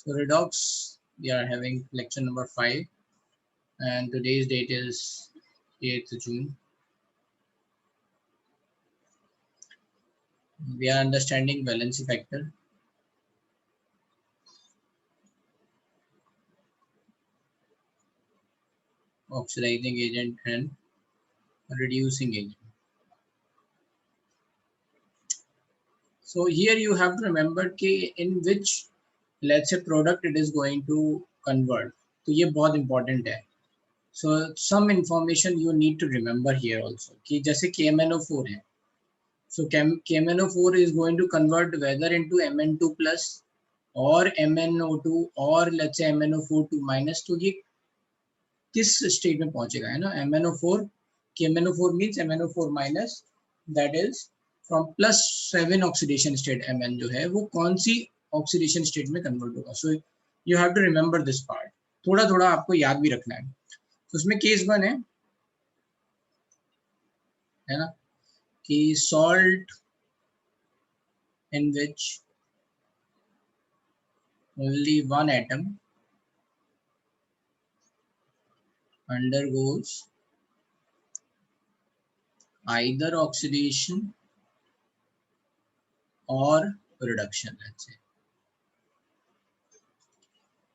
So redox, we are having lecture number 5 and today's date is 8th June. We are understanding valency factor. Oxidizing agent and reducing agent. So here you have to remember कि in which, let's say, product it is going to convert. तो ये बहुत important है. So some information you need to remember here also. कि जैसे KMnO4 है. So KMnO4 is going to convert whether into Mn2 plus or MnO2 or let's say MnO4 2 minus. तो ये किस स्टेट में पहुंचेगा है ना. MnO4 KMnO4 means MnO4 minus, that is from +7 oxidation state Mn जो है वो कौन सी ऑक्सीडेशन स्टेट में कन्वर्ट होगा. So you have to remember this part. थोड़ा थोड़ा आपको याद भी रखना है. तो उसमें केस 1 है ना कि salt in which only one atom undergoes either oxidation or reduction, let's say.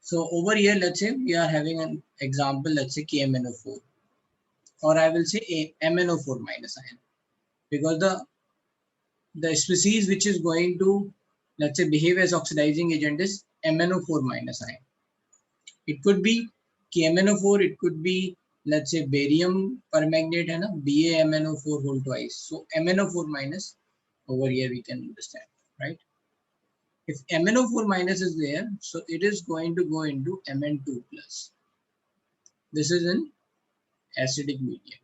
So over here, let's say we are having an example, let's say KMnO4, or I will say MnO4 minus ion, because the species which is going to, let's say, behave as oxidizing agent is MnO4 minus ion. It could be KMnO4, it could be, let's say, barium permanganate है ना, BaMnO4 whole twice. So MnO4 minus over here we can understand, right? If MnO4 minus is there, so it is going to go into Mn2 plus. This is in acidic medium.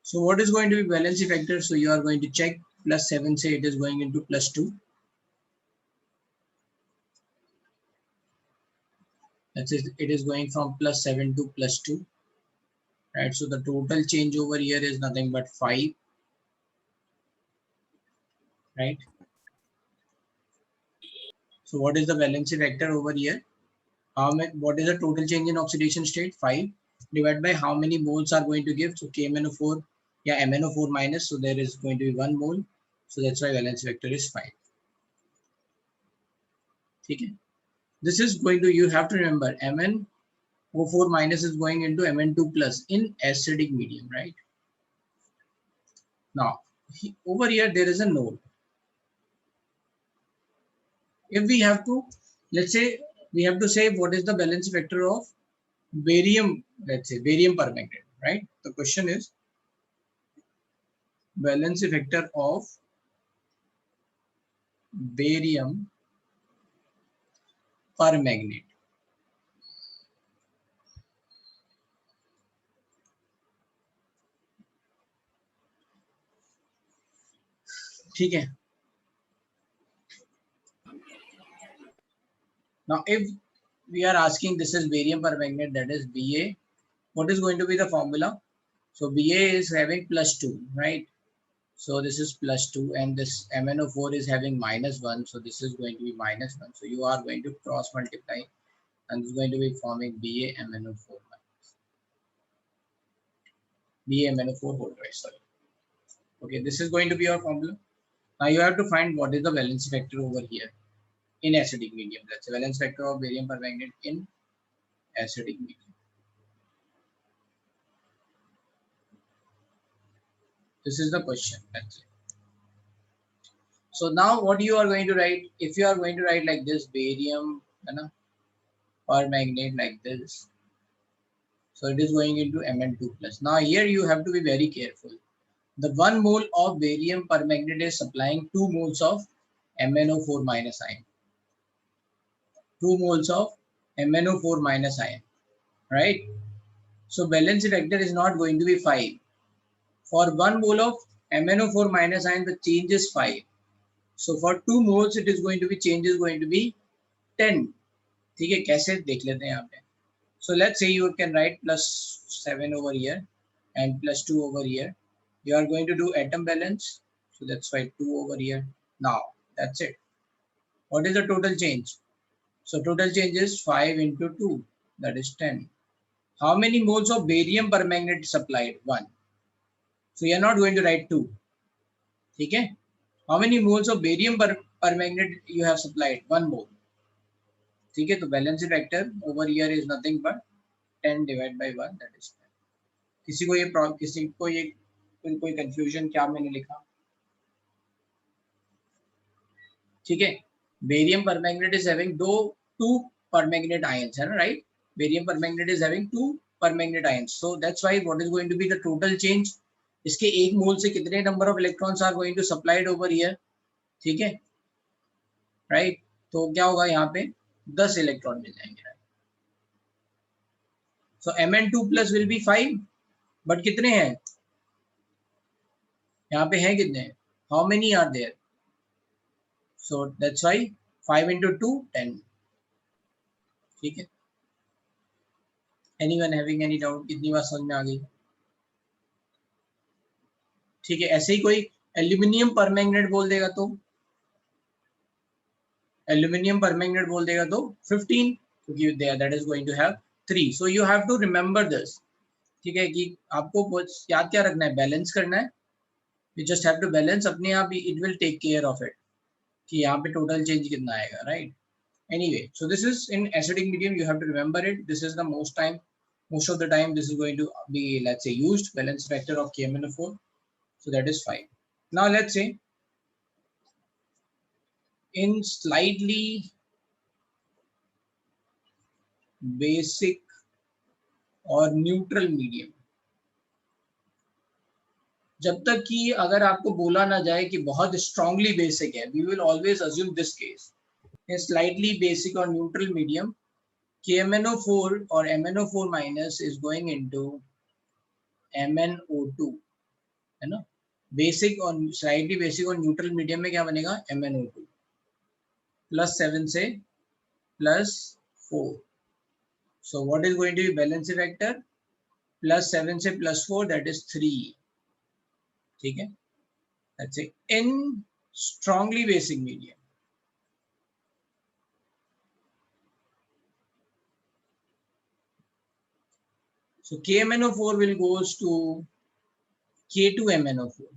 So what is going to be valency factor? So you are going to check +7, say it is going into +2. Let's say it is going from +7 to +2. Right, so the total change over here is nothing but 5. Right. So what is the valency factor over here? What is the total change in oxidation state? 5 divided by how many moles are going to give. So KMnO4, yeah, MnO4 minus. So there is going to be 1 mole. So that's why valency factor is 5. Okay. This is going to, you have to remember, MnO4 minus is going into Mn2 plus in acidic medium, right? Now, over here there is a node. If we have to, let's say, we have to say what is the valency factor of barium, let's say barium permanganate, right? The question is valency factor of barium permanganate. ठीक है. Now if we are asking this is barium permanganate, that is Ba, what is going to be the formula? So Ba is having +2, right? So this is +2 and this MnO4 is having -1. So this is going to be -1. So you are going to cross multiply and it's going to be forming BaMnO4 minus BaMnO4 whole twice. Sorry. Okay, this is going to be your formula. Now you have to find what is the valency factor over here in acidic medium. That's the valence factor of barium permanganate in acidic medium. This is the question. That's it. So now what you are going to write, if you are going to write like this, barium permanganate like this, so it is going into Mn2 plus. Now here you have to be very careful. The 1 mole of barium permanganate is supplying 2 moles of MnO4 minus ion. 2 moles of MnO4 minus ion, right? So valency factor is not going to be 5. For 1 mole of MnO4 minus ion, the change is 5. So for 2 moles, it is going to be change is going to be 10. ठीक है, कैसे देख लेते हैं यहाँ पे. So let's say you can write +7 over here and +2 over here. You are going to do atom balance. So that's why 2 over here. Now that's it. What is the total change? So total change is 5 into 2, that is 10. How many moles of barium permanganate supplied? 1. So you are not going to write 2. Okay? How many moles of barium permanganate you have supplied? 1 mole. Okay? So valency factor over here is nothing but 10 divided by 1, that is 10. किसी को ये कोई confusion क्या मैंने लिखा? ठीक है, barium permanganate is having two permanganate ions, है ना, right? Barium permanganate is having 2 permanganate ions, so that's why what is going to be the total change? इसके एक मोल से कितने number of electrons are going to supplied over here, ठीक है, right? तो क्या होगा यहाँ पे 10 इलेक्ट्रॉन मिल जाएंगे. So Mn2 plus will be 5, but कितने हैं यहाँ पे, हैं कितने, how many are there? So that's why 5 into 2 10. ठीक है, anyone having any doubt? कितनी बात समझ में आ गई? ठीक है, ऐसे ही कोई एल्यूमिनियम परमैंगनेट बोल देगा तो, एल्यूमिनियम परमैंगनेट बोल देगा तो 15, क्योंकि that is going to have 3. So you have to remember this. ठीक है, कि आपको याद क्या रखना है, बैलेंस करना है. You just have to balance, अपने आप it will take care of it कि यहाँ पे टोटल चेंज कितना आएगा, right? Anyway, so this is in acidic medium, you have to remember it. This is the most of the time this is going to be, let's say, used, valence factor of KMnO4. So that is 5. Now let's say in slightly basic or neutral medium, जब तक कि अगर आपको बोला ना जाए कि बहुत strongly basic है, we will always assume this case. In slightly basic or neutral medium, KMnO4 or MnO4 minus is going into MnO2, है ना? बेसिक और स्लाइटली बेसिक और न्यूट्रल मीडियम में क्या बनेगा, MnO2 प्लस 7 से plus 4. So what is going to be balance factor, plus 7 से plus 4, that is 3. ठीक है, that's it in strongly basic medium. So KMnO4 will goes to K2MnO4,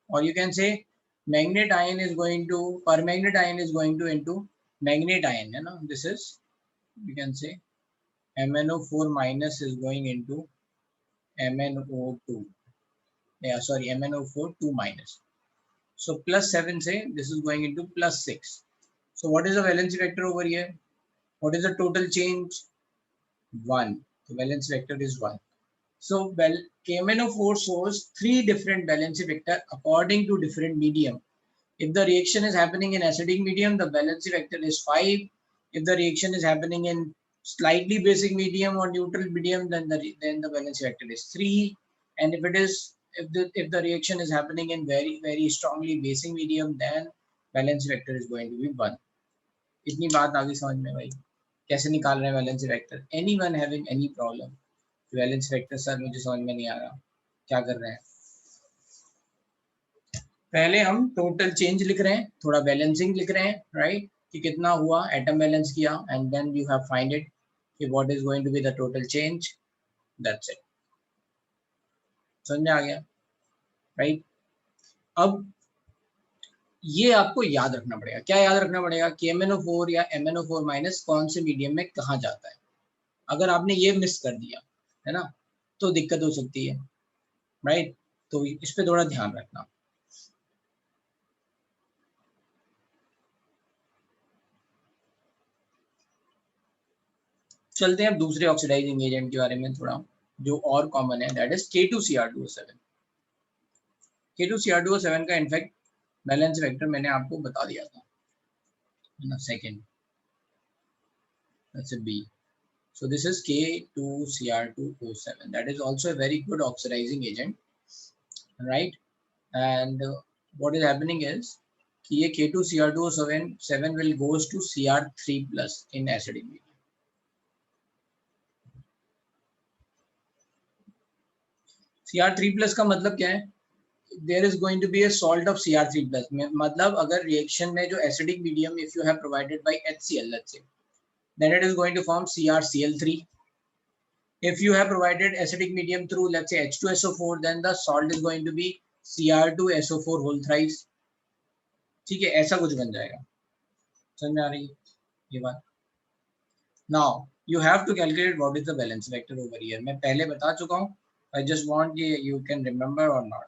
or you can say magnet ion is going to, permanganate ion is going to into magnet ion, you know, this is, you can say MnO4 minus is going into MnO2, yeah, sorry, MnO4 2 minus. So plus 7 say this is going into plus 6. So what is the valence vector over here? What is the total change? 1. The valence vector is 1. So well, KMnO4 shows 3 different valency vector according to different medium. If the reaction is happening in acidic medium, the valency vector is 5. If the reaction is happening in slightly basic medium or neutral medium, then the valency vector is 3. And if the reaction is happening in very strongly basic medium, then valency vector is going to be 1. इतनी बात आगे समझ में भाई, कैसे निकाल रहे हैं valency vector? Anyone having any problem? Valency vector sir मुझे समझ में नहीं आ रहा, क्या कर रहे हैं? पहले हम टोटल चेंज लिख रहे हैं, थोड़ा बैलेंसिंग लिख रहे हैं, राइट, कि कितना हुआ, एटम बैलेंस किया, and then you have find it कि what is going to be the total change. That's it. समझ में आ गया, राइट? अब ये आपको याद रखना पड़ेगा. क्या याद रखना पड़ेगा? KMnO4 या MnO4 माइनस कौन से मीडियम में कहाँ जाता है. अगर आपने ये मिस कर दिया है ना, तो दिक्कत हो सकती है, राइट? तो इस पे थोड़ा ध्यान रखना. चलते हैं अब दूसरे ऑक्सीडाइजिंग एजेंट के बारे में थोड़ा, जो और कॉमन है, दैट इज K2Cr2O7. K2Cr2O7 का इनफैक्ट बैलेंस वेक्टर मैंने आपको बता दिया था, है ना, second, that's B. So this is K2Cr2O7. That is also a very good oxidizing agent, right? And what is happening is कि ये K2Cr2O7 will goes to Cr3 plus in acidic medium. Cr3 plus का मतलब क्या है? There is going to be a salt of Cr3 plus. मतलब अगर reaction में जो acidic medium if you have provided by HCl, let's say, then it is going to form CrCl3. If you have provided acidic medium through, let's say, H2SO4, then the salt is going to be Cr2SO4 whole thrice. ठीक है, ऐसा कुछ बन जाएगा. समझ में आ रही है ये बात? Now you have to calculate what is the valence vector over here. मैं पहले बता चुका हूँ. I just want you can remember or not.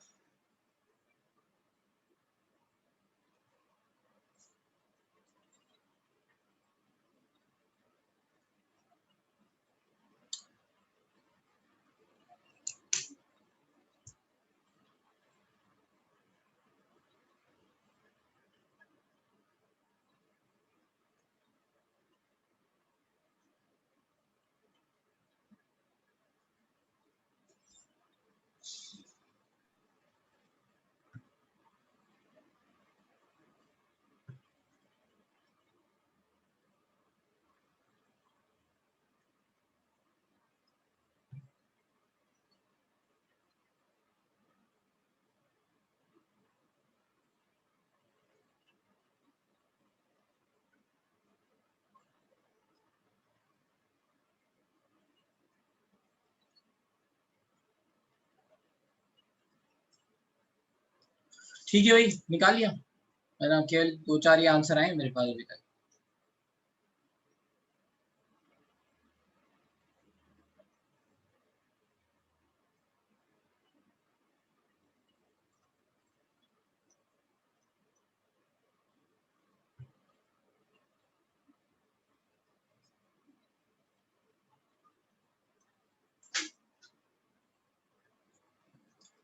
ठीक है भाई, निकाल लिया है ना? केवल 2-4 ही आंसर आए मेरे पास अभी तक.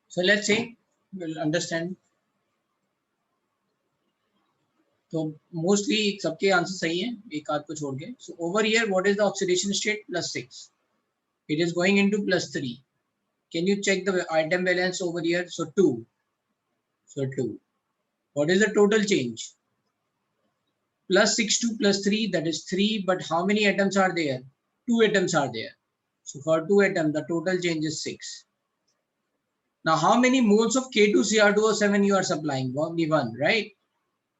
So let's say we'll understand. तो मोस्टली सबके आंसर सही है, एक आध को छोड़ के. So over here what is the oxidation state? +6. It is going into +3. Can you check the item balance over here? So 2. So 2. What is the total change? +6 to +3, that is 3, but how many atoms are there? 2 atoms are there. So for 2 atoms the total change is 6. Now how many moles of K2Cr2O7 you are supplying? Only 1, right?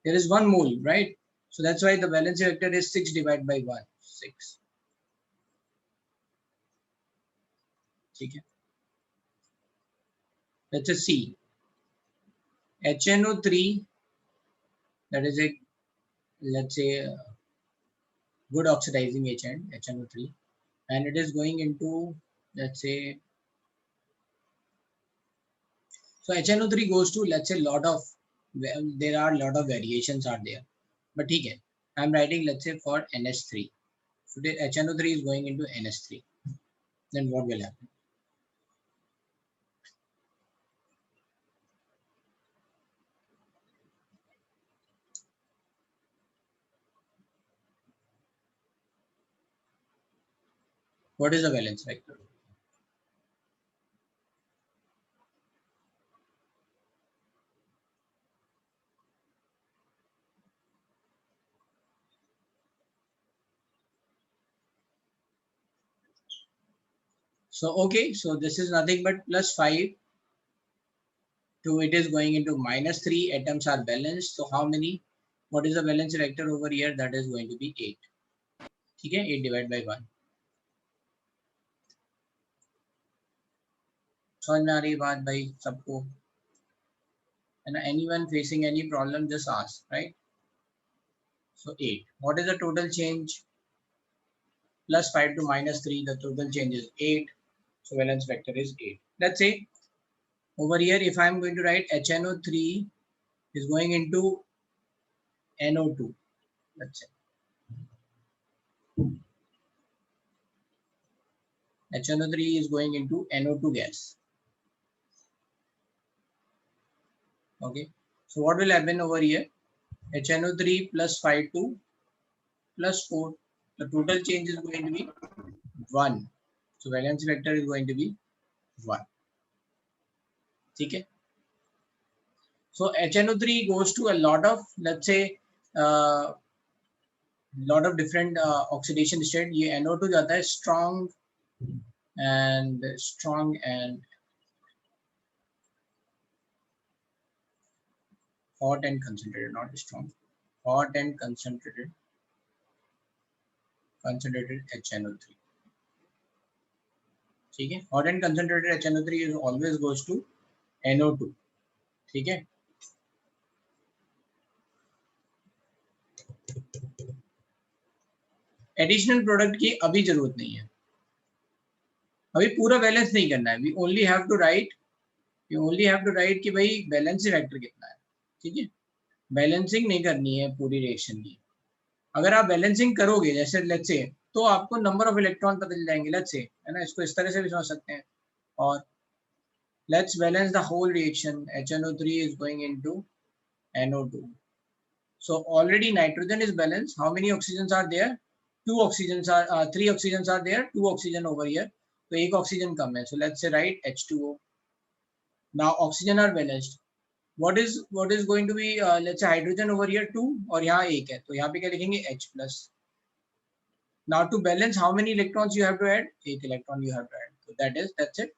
There is 1 mole, right? So that's why the valency vector is 6 divided by 1. 6. ठीक है. Let's just see. HNO3, that is a, let's say, good oxidizing agent, HNO3, and it is going into, let's say, so HNO3 goes to, let's say, lot of, there are lot of variations are there, but ठीक है, I'm writing, let's say, for NH3. So the HNO3 is going into NH3. Then what will happen? What is the valence vector? So okay, so this is nothing but +5 to, it is going into -3. Atoms are balanced. So how many? What is the valence vector over here? That is going to be 8. ठीक है, 8 divided by 1. समझ में आ रही बात भाई सबको? And anyone facing any problem, just ask, right? So 8. What is the total change? +5 to -3, the total change is 8. So valence vector is 8. Let's say over here, if I'm going to write HNO3 is going into NO2, let's say. HNO3 is going into NO2 gas. Okay. So what will happen over here? HNO3 +5 to +4. The total change is going to be 1. So valence vector is going to be 1. Okay. So HNO3 goes to a lot of, let's say, lot of different oxidation state. ये NO2 जाता है strong and hot and concentrated, not strong, hot and concentrated HNO3. ठीक है, hot and concentrated HNO3 is always goes to NO2. ठीक है, additional product की अभी जरूरत नहीं है, अभी पूरा बैलेंस नहीं करना है. We only have to write कि भाई बैलेंसिंग फैक्टर कितना है. ठीक है, बैलेंसिंग नहीं करनी है पूरी रिएक्शन की. अगर आप बैलेंसिंग करोगे जैसे लेट्स से, तो आपको नंबर ऑफ इलेक्ट्रॉन पता चल जाएंगे लेट्स से, है ना. इसको इस तरह से भी समझ सकते हैं. और let's balance the whole reaction. HNO3 is going into NO2. So already nitrogen is balanced. How many oxygens are there? Three oxygens are there. 2 oxygen over here. So एक oxygen कम है. So let's say write H2O. Now oxygen are balanced. What is going to be let's say hydrogen over here 2 और यहाँ 1 है. तो यहाँ पे क्या लिखेंगे H plus. Now to balance how many electrons you have to add? 1 electron you have to add. So that's it.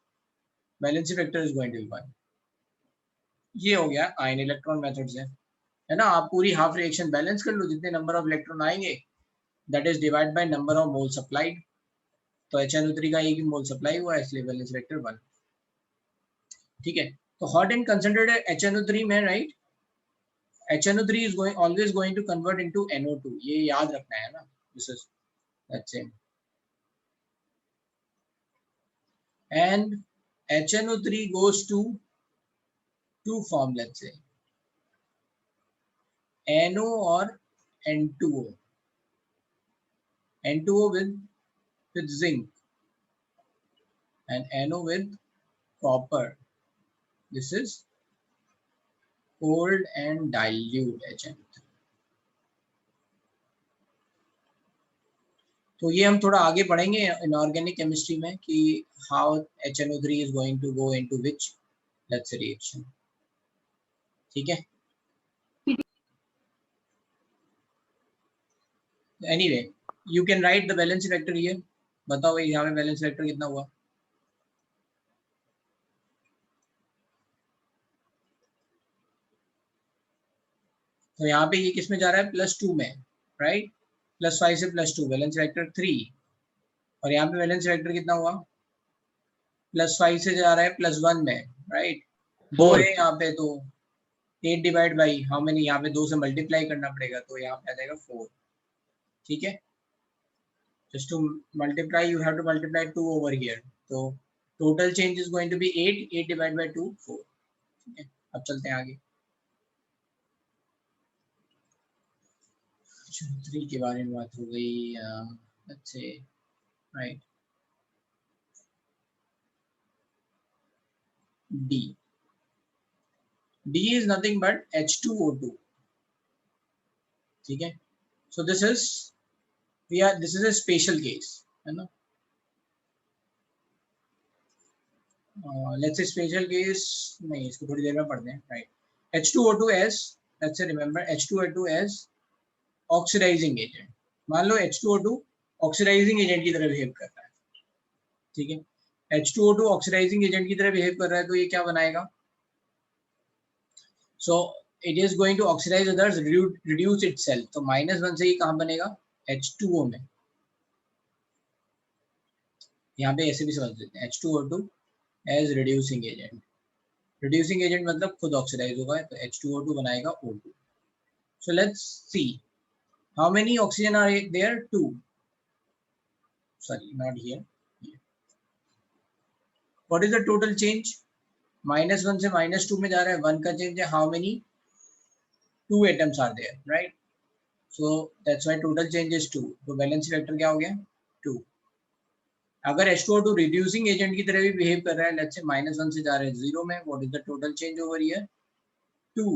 Balancing factor is going to be 1. ये हो गया आयन इलेक्ट्रॉन मेथड से, है ना. आप पूरी हाफ रिएक्शन बैलेंस कर लो, जितने नंबर ऑफ इलेक्ट्रॉन आएंगे that is divide by number of mole supplied. तो HNO3 का एक ही मोल सप्लाई हुआ है, इसलिए बैलेंस वेक्टर 1. ठीक है, तो हॉट एंड कंसंट्रेटेड HNO3 में right, HNO3 is always going to convert into NO2. ये याद रखना है ना. This is that's it. And HNO3 goes to two form, let's say NO or N2O. N2O with zinc and NO with copper. This is cold and dilute HNO3. तो ये हम थोड़ा आगे पढ़ेंगे इनऑर्गेनिक केमिस्ट्री में कि how HNO3 is going to go into which let's say reaction. ठीक है, anyway you can write the balance factor here. बताओ भाई यहाँ पे बैलेंस फैक्टर कितना हुआ. तो यहाँ पे ये किस में जा रहा है, +2 में, राइट. +5 से +2 बैलेंस फैक्टर 3. और यहाँ पे बैलेंस फैक्टर कितना हुआ, +5 से जा रहा है +1 में, राइट. 2 है यहाँ पे, तो 8 डिवाइड बाई हाउ मेनी, यहाँ पे 2 से मल्टीप्लाई करना पड़ेगा, तो यहाँ पे आ जाएगा 4. ठीक है, just to multiply you have to multiply 2 over here. So total change is going to be 8 divided by 2 4. ठीक है, अब चलते हैं आगे. 3 के बारे में बात हो गई. let's say right D is nothing but H2O2. ठीक है, so this is a special case, है ना. let's say special case नहीं, इसको थोड़ी देर में पढ़ते हैं, right. H2O2 as let's say remember H2O2 as oxidising agent. मान लो H2O2 ऑक्सीडाइजिंग एजेंट की तरह बिहेव कर रहा है. ठीक है, H2O2 ऑक्सीडाइजिंग एजेंट की तरह बिहेव कर रहा है, तो ये क्या बनाएगा. So it is going to oxidise others, reduce itself. तो -1 से ये कहाँ बनेगा, H2O में. यहाँ पे ऐसे भी समझ लेते हैं H2O2 as reducing agent. Reducing agent मतलब खुद ऑक्सीडाइज होगा, तो H2O2 बनाएगा O2. So let's see how many oxygen are there, 2. Sorry, not here. What is the total change, -1 से -2 में जा रहा है, 1 का चेंज है. how many, 2 atoms are there, right. so that's why total change is 2. तो balance factor क्या हो गया, 2. अगर H2O2 रिड्यूसिंग एजेंट की तरह भी बिहेव कर रहा है, लेट्स से -1 से जा रहा है 0 में, what is the total change over here, 2.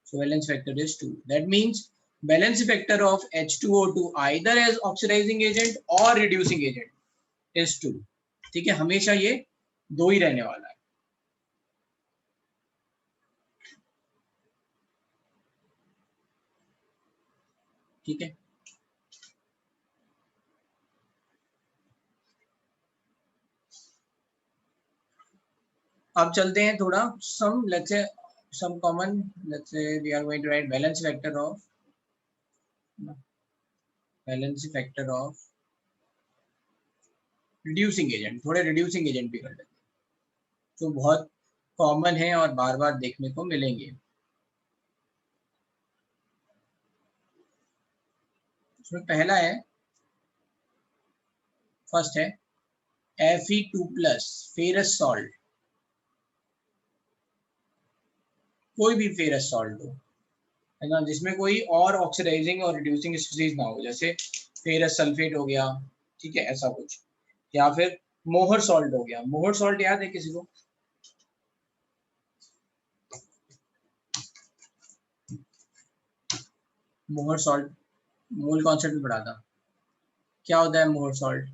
so balance factor is 2. that means balance factor of H2O2 either as oxidizing agent or reducing agent is 2. ठीक है, हमेशा ये 2 ही रहने वाला है. ठीक है, अब चलते हैं थोड़ा सम let's say some common, let's say we are going to write valence factor of reducing agent, थोड़े रिड्यूसिंग एजेंट भी कर लेते हैं जो बहुत कॉमन है और बार बार देखने को मिलेंगे। उसमें पहला है, फर्स्ट है Fe2+ फेरस सॉल्ट, कोई भी फेरस सॉल्ट हो, है ना, जिसमें कोई और ऑक्सीडाइजिंग और रिड्यूसिंग स्पीसीज ना हो, जैसे फेरस सल्फेट हो गया, ठीक है, ऐसा कुछ, या फिर मोहर सॉल्ट हो गया। मोहर सॉल्ट याद है किसी को? मोहर सॉल्ट मूल कॉन्सेप्ट में पढ़ा था, क्या होता है मोहर सॉल्ट?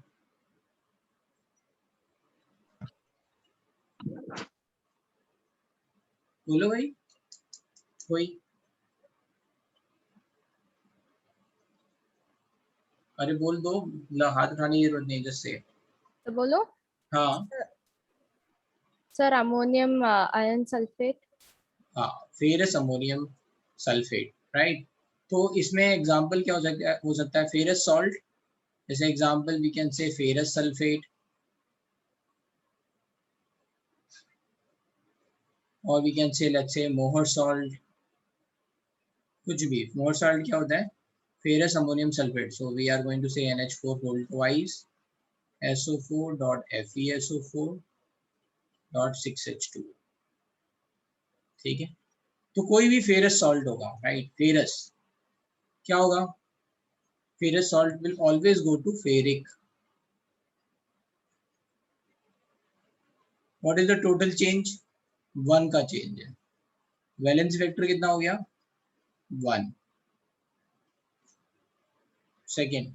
बोलो भाई कोई। अरे बोल दो, हाथ उठाने की जरूरत नहीं, जैसे तो बोलो। हाँ सर अमोनियम आयन सल्फेट। हाँ, फेरस अमोनियम सल्फेट, राइट। तो इसमें एग्जांपल क्या हो सकता है फेरस सॉल्ट, जैसे example we can say ferrous sulphate, और we can say let's say Mohr salt, कुछ भी। मोहर सॉल्ट क्या होता है? Ferrous ammonium sulphate. So we are going to say NH4 whole twice SO4.FeSO4.6H2, ठीक है। तो कोई भी फेरस सॉल्ट होगा, राइट, फेरस क्या होगा? Ferrous salt will always go to ferric. What is the total change? 1 का चेंज है। वैलेंस फैक्टर कितना हो गया? 1। सेकेंड,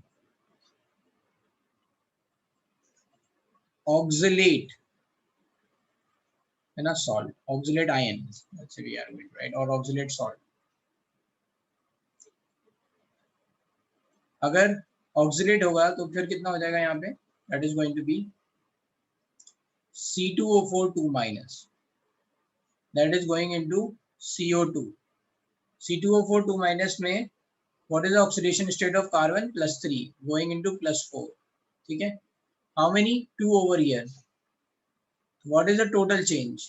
ऑक्सलेट, है ना, salt, oxalate ion, let's say we are going to write, और ऑक्सलेट सॉल्ट। अगर ऑक्सलेट होगा तो फिर कितना हो जाएगा यहाँ पे? That is going to be C2O4 2-, that is going into CO2। C2O4 2- में what is the oxidation state of carbon? +3 going into +4, ठीक है। How many? 2 over here। What is the total change?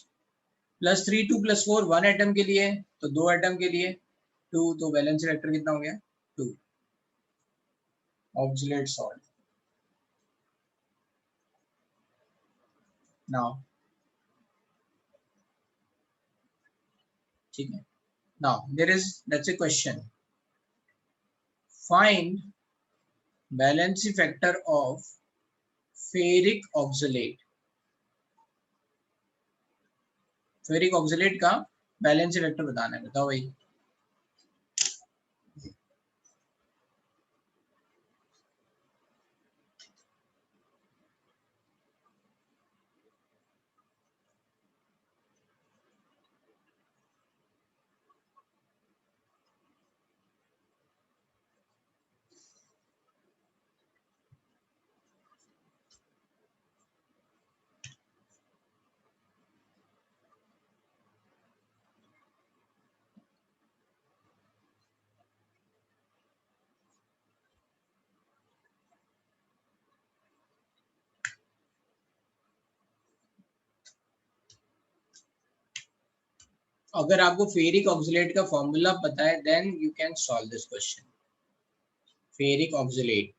+3 to +4 1 atom के लिए, तो 2 atom के लिए 2, तो valence vector कितना हो गया? 2। Oxalate salt. नाउ ठीक है, now there is let's a question, find valency factor of ferric oxalate. Ferric oxalate का वैलेंसी फैक्टर बताना है, बताओ भाई। अगर आपको फेरिक ऑक्सलेट का फॉर्मूला पता है then you can solve this question. Ferric oxalate,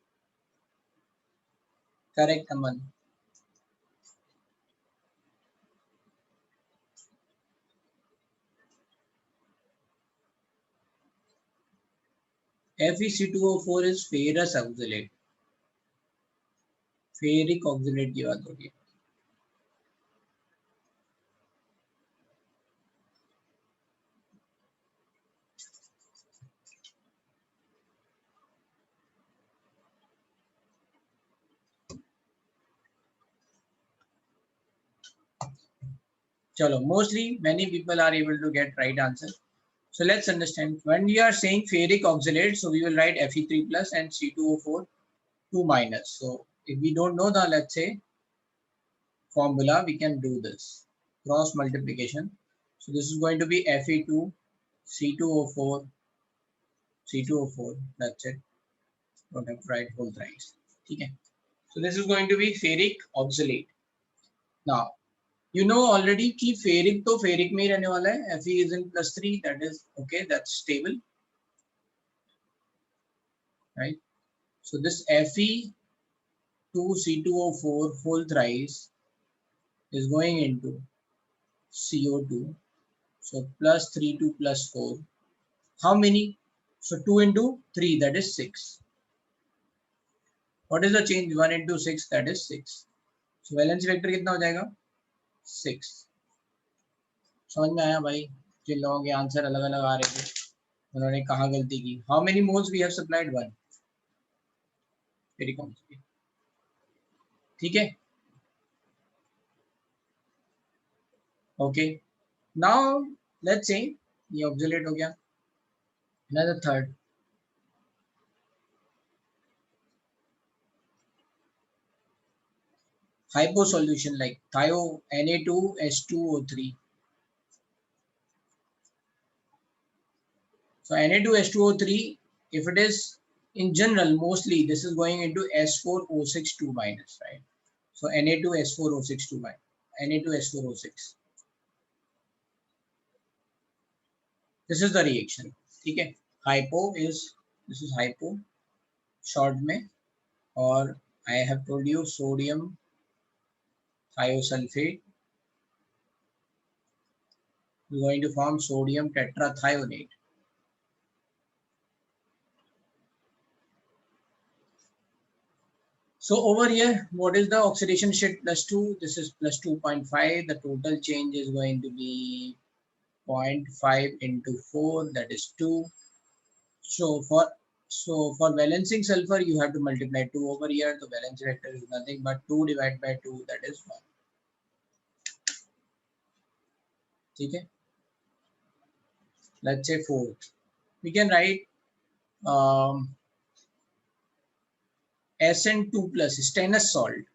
correct Aman. FeC2O4 is ferrous oxalate, ferric oxalate की बात होगी। चलो, mostly many people are able to get right answer. So let's understand, when we are saying ferric oxalate, so we will write Fe3+ and C2O4 2-. So if we don't know the, let's say, formula, we can do this cross multiplication. So this is going to be Fe2, C2O4, C2O4. That's it. Don't have to write whole thrice. Okay. So this is going to be ferric oxalate. Now, you know already कि ferric तो ferric में ही रहने वाला है. Fe is in +3. That is okay. That's stable, right? So this Fe2C2O4 whole thrice is going into CO2. So +3 to +4. How many? So 2 into 3, that is 6. What is the change? 1 into 6, that is 6. So valency vector कितना हो जाएगा? 6. समझ में आया भाई? जिन लोगों के answer अलग अलग आ रहे थे उन्होंने कहाँ गलती की? How many moles we have supplied? 1. Very complicated. ठीक है? Okay. Now let's say ये ऑक्सलेट हो गया. Another third. Hypo solution like thio Na2H2O3. So Na2H2O3, if it is in general, mostly this is going into S4O62 minus, right? So Na2S4O62 minus, Na2S4O6. This is the reaction. Okay. Hypo is, this is hypo, short में, और I have told you sodium thiosulfate is going to form sodium tetrathionate. So over here, what is the oxidation state? +2. This is +2.5. The total change is going to be 0.5 into 4, that is 2. So for balancing sulfur, you have to multiply 2 over here. The valence vector is nothing but 2 divided by 2, that is 1. Okay. Let's say 4th. We can write SN2 plus stannous salt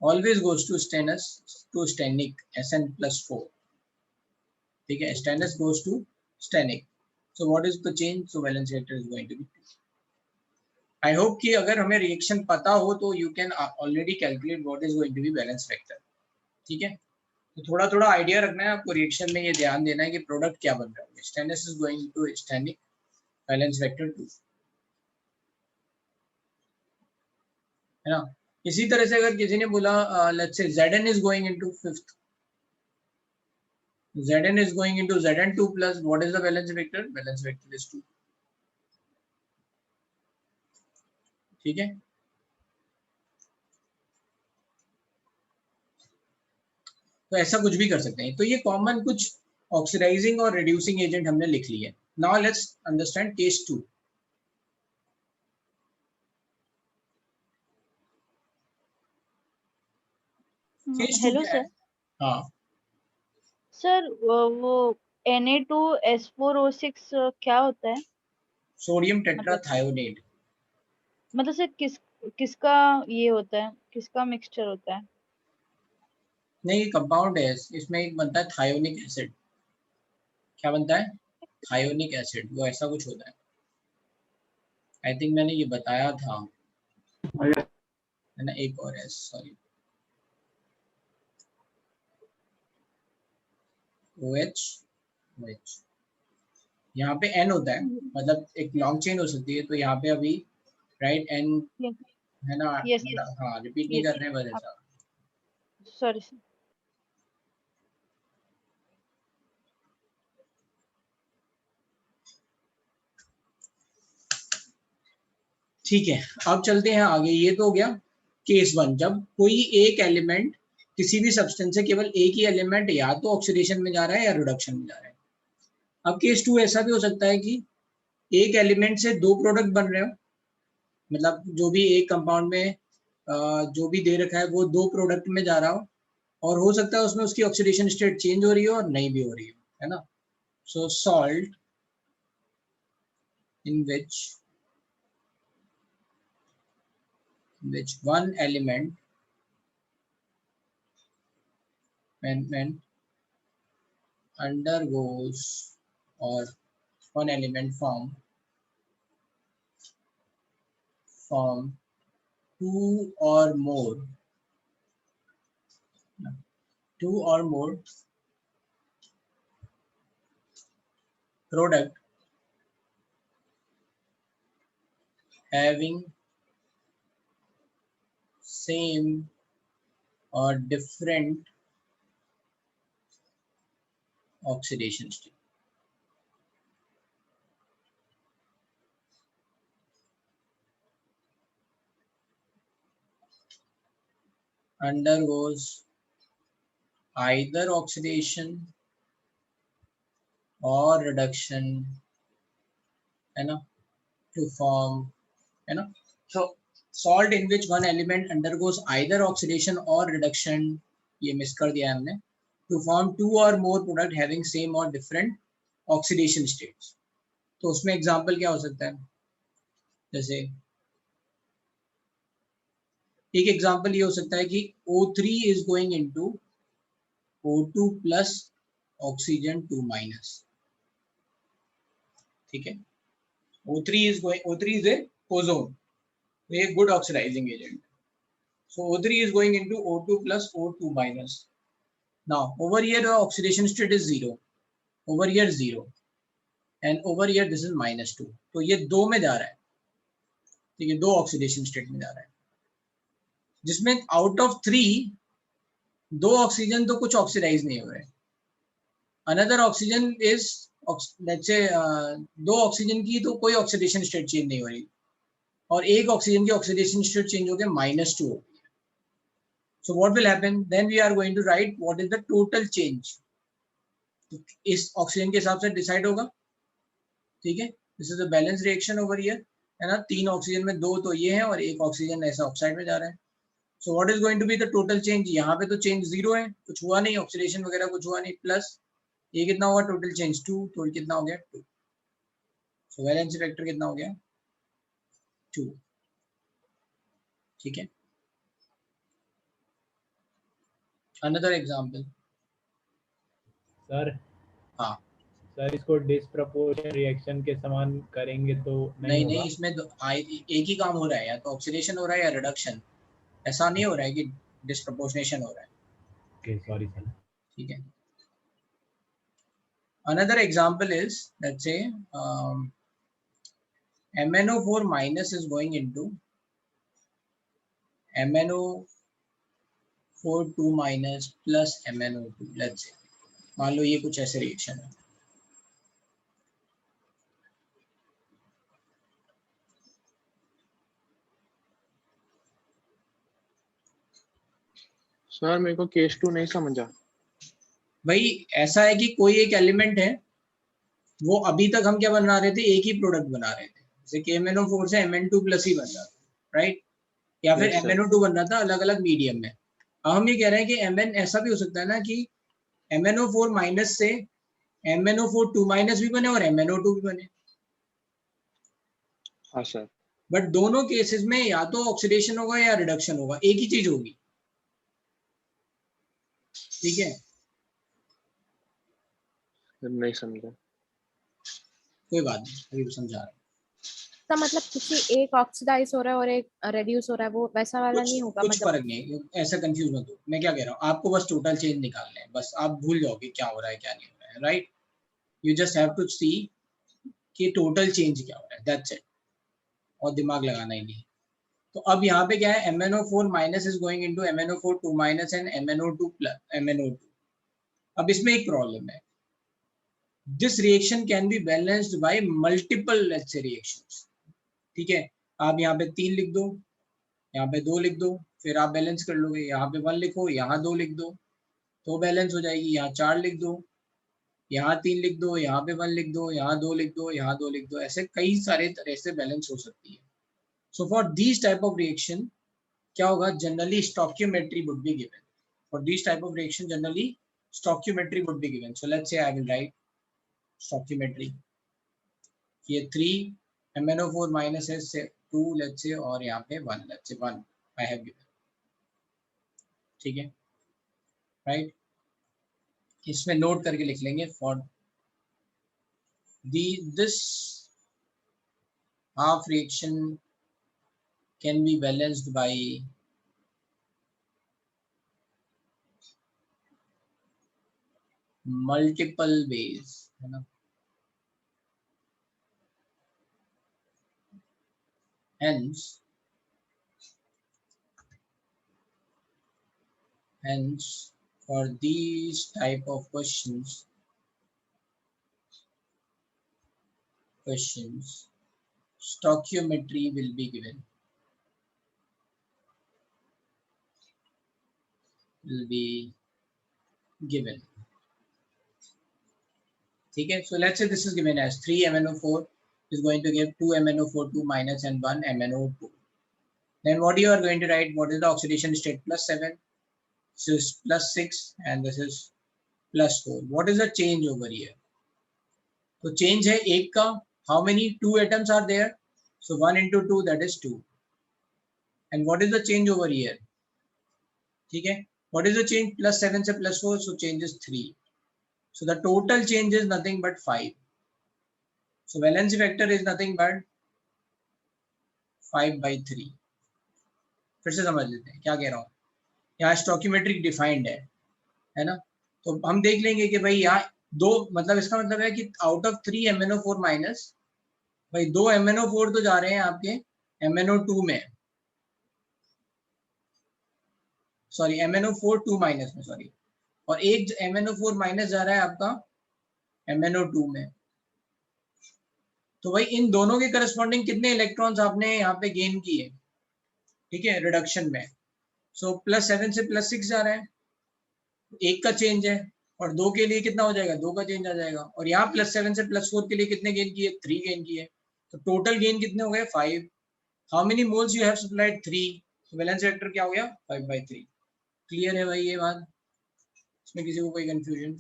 always goes to stannous to stannic, SN plus 4. Okay, stannous goes to stannic. So what is the change? So valence vector is going to be 2. I hope कि अगर हमें reaction पता हो तो you can already calculate what is going to be valence vector. ठीक है? तो थोड़ा थोड़ा आइडिया रखना है आपको. रिएक्शन में ये ध्यान देना है कि प्रोडक्ट क्या बन रहा है. Stannous is going to stannic, valence vector 2, है ना. इसी तरह से अगर किसी ने बोला let's say Zn is going into 5th, Zn is going into Zn2 plus, what is the valence vector? Valence vector is 2. ठीक है. तो ऐसा कुछ भी कर सकते हैं. तो ये कॉमन कुछ ऑक्सीडाइजिंग और रिड्यूसिंग एजेंट हमने लिख लिए. Now let's understand case 2. Case 2 hello क्या है? सर. हाँ सर वो Na2S4O6 क्या होता है? Sodium tetrathionate. मतलब सर किसका ये होता है, किसका मिक्सचर होता है? नहीं, ये कंपाउंड है. इसमें एक बनता है थायोनिक एसिड. क्या बनता है? Thionic acid. वो ऐसा कुछ होता है. आई थिंक मैंने ये बताया था, है ना. एक और है, सॉरी, OH OH. यहाँ पे N होता है, मतलब एक लॉन्ग चेन हो सकती है. तो यहाँ पे अभी राइट N है ना. यस हाँ, रिपीट नहीं कर रहे हैं बस ऐसा. Sorry sir. ठीक है. अब चलते हैं आगे. ये तो हो गया केस 1, जब कोई एक एलिमेंट किसी भी सब्सटेंस से केवल एक ही एलिमेंट या तो ऑक्सीडेशन में जा रहा है या रिडक्शन में जा रहा है. अब केस 2 ऐसा भी हो सकता है कि एक एलिमेंट से 2 प्रोडक्ट बन रहे हो. मतलब जो भी एक कंपाउंड में जो भी दे रखा है वो 2 प्रोडक्ट में जा रहा हो, और हो सकता है उसमें उसकी ऑक्सीडेशन स्टेट चेंज हो रही हो और नहीं भी हो रही हो, है ना. सो salt in which one element when undergoes or one element form two or more product having same or different oxidation state. Undergoes either oxidation or reduction, है ना, to form, है ना. So salt in which one element undergoes either oxidation or reduction, ये miss कर दिया हमने, to form two or more product having same or different oxidation states. तो उसमें एग्जांपल क्या हो सकता है, जैसे एक एग्जांपल ये हो सकता है कि O3 is going into O2 plus oxygen 2 minus, ठीक है. O3 is a ozone, a good oxidizing agent. So O3 is going into O2 plus O2 minus. Now over here the oxidation state is 0, over here 0, and over here this is -2. तो ये दो में जा रहा है, ठीक है, दो ऑक्सीडेशन स्टेट में जा रहा है, जिसमें आउट ऑफ 3 दो ऑक्सीजन तो कुछ ऑक्सीडाइज नहीं हो रहे. Another oxygen is, let's say दो ऑक्सीजन की तो कोई ऑक्सीडेशन स्टेट चेंज नहीं हो रही, और एक ऑक्सीजन की ऑक्सीडेशन स्टेट चेंज हो गया -2 हो गया. So what will happen? Then we are going to write what is the total change. तो इस ऑक्सीजन के हिसाब से डिसाइड होगा, ठीक है. This is the balance reaction over here, है ना. 3 ऑक्सीजन में 2 तो ये है और एक ऑक्सीजन ऐसा ऑक्साइड में जा रहा है. So what is going to be the total change? यहाँ पे तो चेंज 0 है, कुछ हुआ नहीं, ऑक्सीडेशन वगैरह कुछ हुआ नहीं, प्लस ये कितना होगा टोटल चेंज 2, तो कितना हो गया 2. सो वैलेंसी फैक्टर कितना हो गया 2, ठीक है. Another example sir. हाँ सर, इसको डिस्प्रपोर्शन रिएक्शन के समान करेंगे तो नहीं, इसमें एक ही काम हो रहा है, या तो ऑक्सीडेशन हो रहा है या रिडक्शन, ऐसा नहीं हो रहा है कि डिस्प्रपोर्शनेशन हो रहा है. Okay, sorry sir. ठीक है. Another example is, let's say MnO4 minus is going into MnO4 2 minus plus MnO2. let's say मान लो ये कुछ ऐसे रिएक्शन है. सर मेरे को केस 2 नहीं समझा. भाई ऐसा है कि कोई एक एलिमेंट है, वो अभी तक हम क्या बना रहे थे, एक ही प्रोडक्ट बना रहे थे, जैसे कि MnO4 से Mn2 प्लस ही बन रहा था, राइट, या फिर MnO2 बन रहा था अलग अलग मीडियम में. अब हम ये कह रहे हैं कि Mn ऐसा भी हो सकता है ना कि MnO4 माइनस से MnO4 2 माइनस भी बने और MnO2 भी बने. हाँ सर. बट दोनों केसेस में या तो ऑक्सीडेशन होगा या रिडक्शन होगा, एक ही चीज होगी, ठीक है. नहीं समझा. कोई बात नहीं, अभी समझा रहा हूँ. तो मतलब किसी एक ऑक्सीडाइज हो रहा है और एक रेड्यूस हो रहा है, वो वैसा वाला नहीं होगा? कुछ मतलब फर्क नहीं, ऐसा कंफ्यूज मत हो. मैं क्या कह रहा हूँ, आपको बस टोटल चेंज निकालना है, बस आप भूल जाओगे क्या हो रहा है क्या नहीं हो रहा है, right. You just have to see कि टोटल चेंज क्या हो रहा है, दैट्स इट, और दिमाग लगाना ही नहीं. तो अब यहाँ पे क्या है, MnO4 minus is going into MnO4 2 minus and MnO2 plus MnO2. अब इसमें एक प्रॉब्लम है, this reaction can be balanced bye multiple, let's say, reactions, ठीक है. आप यहाँ पे 3 लिख दो, यहाँ पे 2 लिख दो, फिर आप बैलेंस कर लोगे, यहाँ पे 1 लिखो, यहाँ 2 लिख दो, तो बैलेंस हो जाएगी. यहाँ 4 लिख दो, यहाँ 3 लिख दो, यहाँ पे 1 लिख दो, यहाँ 2 लिख दो, यहाँ 2 लिख दो, ऐसे कई सारे तरह से बैलेंस हो सकती है. So for this type of reaction क्या होगा, generally stoichiometry would be given. For this type of reaction generally stoichiometry would be given. So let's say I will right stoichiometry. ये 3 MnO4 माइनस है 2, let's say, और यहाँ पे 1, let's say 1 I have given, ठीक है, right. इसमें note करके लिख लेंगे for this half reaction can be balanced by multiple ways, है ना. Hence for these type of questions stoichiometry will be given. ठीक है. So let's say this is given as 3 MnO4 is going to give 2 MnO4 2 minus and 1 MnO2. Then what you are going to write, what is the oxidation state? +7, this is +6 and this is +4. What is the change over here? तो change है एक का. How many 2 atoms are there? So 1 into 2, that is 2. And what is the change over here? ठीक है. What is the change? +7 से +4, so change is 3. So the total change is nothing but 5. So valency vector is nothing but 5/3. फिर से समझ लेते हैं क्या कह रहा हूँ. यहाँ स्टोकियोमेट्रिक डिफाइंड है ना. तो हम देख लेंगे कि भाई यहाँ दो, मतलब इसका मतलब है कि आउट ऑफ 3 MnO4 माइनस, भाई 2 MnO4 तो जा रहे हैं आपके MnO2 में, सॉरी MnO4 2 माइनस में, सॉरी, और एक MnO4 माइनस जा रहा है आपका MnO2 में. तो भाई इन दोनों के करस्पॉन्डिंग कितने इलेक्ट्रॉन्स आपने यहाँ पे गेन किए, ठीक है, रिडक्शन में. सो +7 से +6 जा रहा है, एक का चेंज है, और 2 के लिए कितना हो जाएगा, 2 का चेंज आ जाएगा. और यहाँ +7 से +4 के लिए कितने गेन किए, 3 गेन किए. तो टोटल गेन कितने हो गए, 5. How many moles you have supplied, 3. तो वैलेंस वेक्टर क्या हो गया, 5/3. क्लियर है भाई ये बात? इसमें किसी को कोई कंफ्यूजन?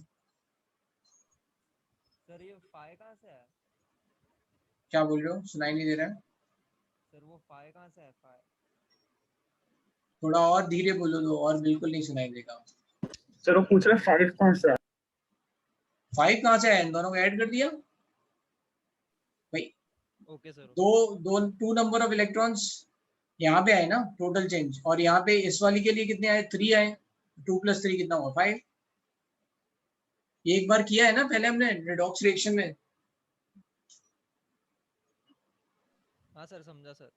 सर ये 5 कहाँ से है? क्या बोल रहे हो, सुनाई नहीं दे रहा है. सर वो 5 कहाँ से है? 5 थोड़ा और धीरे बोलो तो, और बिल्कुल नहीं सुनाई देगा. सर वो पूछ रहे 5 कहाँ से है? 5 कहाँ से है, इन दोनों को ऐड कर दिया भाई. Okay sir. Two number of electrons यहाँ पे आए ना, टोटल चेंज, और यहाँ पे इस वाली के लिए कितने आए, 3 आए. 2 + 3 कितना हुआ, 5. ये एक बार किया है ना पहले हमने रेडॉक्स रिएक्शन में. हाँ सर, समझा सर.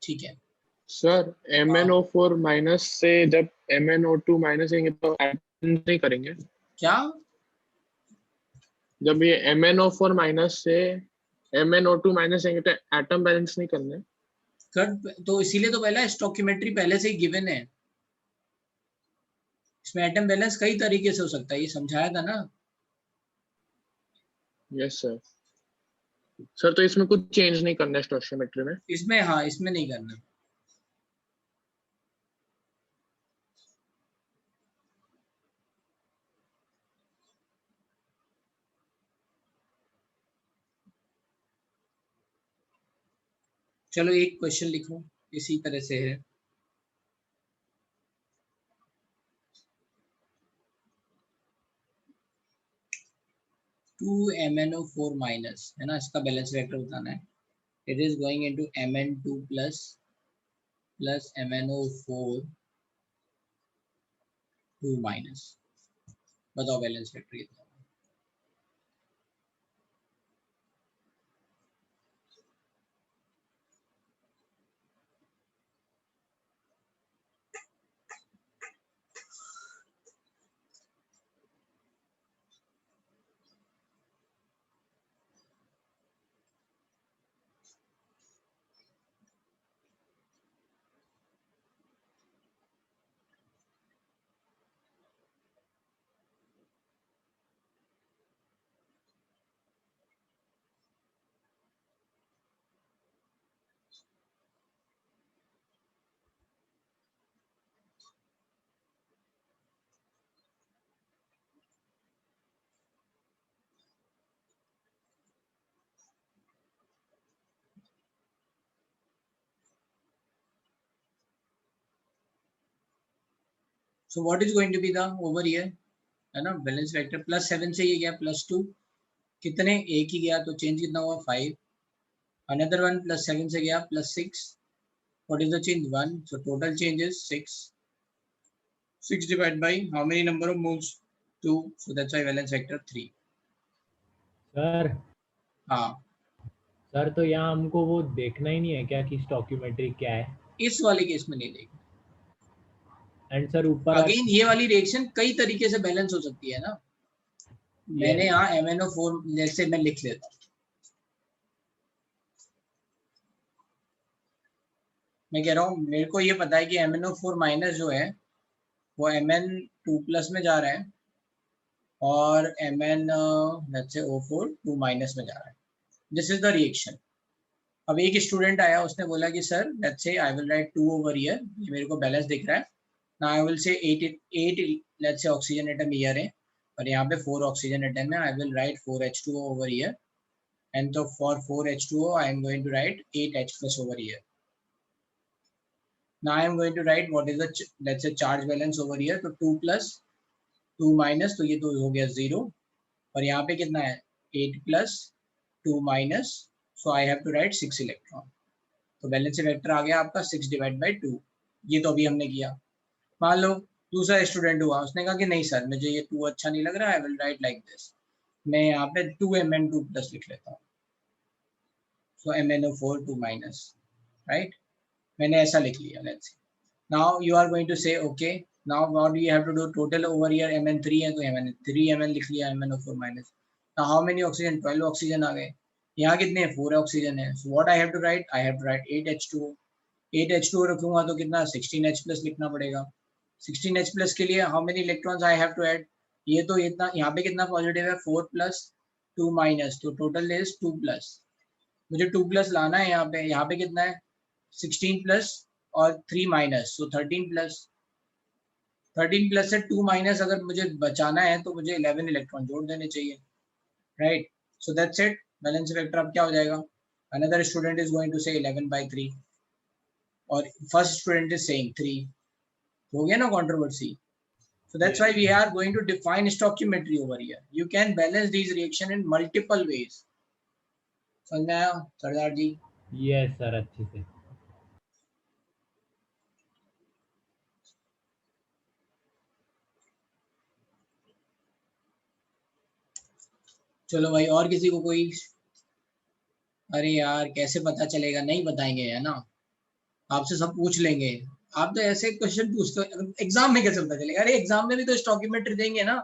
ठीक है. सर MnO4 माइनस से जब MnO2 माइनस आएंगे तो एटम नहीं करेंगे क्या, जब ये MnO4 माइनस से MnO2 माइनस आएंगे तो एटम बैलेंस नहीं करने? कर, तो इसीलिए तो पहला स्टोकियोमेट्री पहले से ही गिवन है. इसमें एटम बैलेंस कई तरीके से हो सकता है, ये समझाया था ना. Yes sir. सर तो इसमें कुछ चेंज नहीं करना है स्टोइकियोमेट्री में? इसमें, हाँ, इसमें नहीं करना. चलो एक क्वेश्चन लिखो, इसी तरह से है. टू MnO4 माइनस है ना, इसका बैलेंस वेक्टर बताना है. It is going into Mn2 plus MnO4 2 minus. बताओ बैलेंस वेक्टर कितना. So what is going to be the over here, है ना, बैलेंस वेक्टर +7 से ये गया +2, कितने एक ही गया तो चेंज कितना हुआ 5, अनदर वन +7 से गया +6, what is the change 1, so total change is 6, 6 divided by how many number of moves 2, so that's why valence vector 3. Sir हाँ सर तो यहाँ हमको वो देखना ही नहीं है क्या कि स्टॉक्यूमेट्री क्या है? इस वाले केस में नहीं देखें। एंड सर ऊपर अगेन ये वाली रिएक्शन कई तरीके से बैलेंस हो सकती है ना, मैंने यहाँ MnO4 जैसे मैं लिख लेता हूँ, मैं कह रहा हूँ मेरे को ये पता है कि MnO4 माइनस जो है वो Mn2+ में जा रहा है और MnO4 2 माइनस में जा रहा है, दिस इज द रिएक्शन। अब एक स्टूडेंट आया, उसने बोला कि sir let's say I will right 2 over here, ये मेरे को बैलेंस दिख रहा है, now I will say 8 let's say oxygen atom here है और यहाँ पे 4 ऑक्सीजन एटम है, I will write 4H2O over here and तो for 4H2O I am going to write 8H+ over here. Now I am going to write what is the let's say charge balance over here, तो 2+ 2 minus, तो ये तो हो गया 0 और यहाँ पे कितना है 8+ 2 minus, so I have to write 6 electron, तो बैलेंस वेक्टर आ गया आपका 6 डिवाइड बाई 2, ये तो अभी हमने किया। मान लो दूसरा स्टूडेंट हुआ, उसने कहा कि नहीं सर मुझे ये 2 अच्छा नहीं लग रहा, आई विल राइट लाइक दिस, मैं यहाँ पे 2Mn2+ लिख लेता हूँ, सो MnO4 2 माइनस, राइट, मैंने ऐसा लिख लिया। Let's see now you are going to say okay now what do you have to do, total over here Mn3 है तो Mn लिख लिया, MnO4 minus, now how many oxygen 12 oxygen आ गए, यहाँ कितने 4 ऑक्सीजन है, so what I have to write, I have to write 8H2O, 8H2O रखूंगा तो कितना 16H+ लिखना पड़ेगा, 16H+ के लिए how many electrons I have to add, ये तो इतना यहाँ पे कितना पॉजिटिव है 4+ 2 माइनस, तो टोटल इज 2+, मुझे 2+ लाना है, यहाँ पे कितना है 16+ और 3 माइनस, सो 13+, 13+ से 2 माइनस अगर मुझे बचाना है तो मुझे 11 इलेक्ट्रॉन जोड़ देने चाहिए, right, so that's it, balance vector अब क्या हो जाएगा, another student is going to say 11/3 और फर्स्ट स्टूडेंट इज सेइंग 3, हो गया ना controversy, so that's why we are going to define stoichiometry over here, you can balance these reaction in multiple ways, समझ में आया सरदार जी? यस सर अच्छे से। चलो भाई, और किसी को कोई, अरे यार कैसे पता चलेगा, नहीं बताएंगे है ना, आपसे सब पूछ लेंगे, आप तो ऐसे क्वेश्चन पूछते हो, एग्जाम में कैसे पता चलेगा, अरे एग्जाम में भी तो स्टॉकियोमेट्री देंगे ना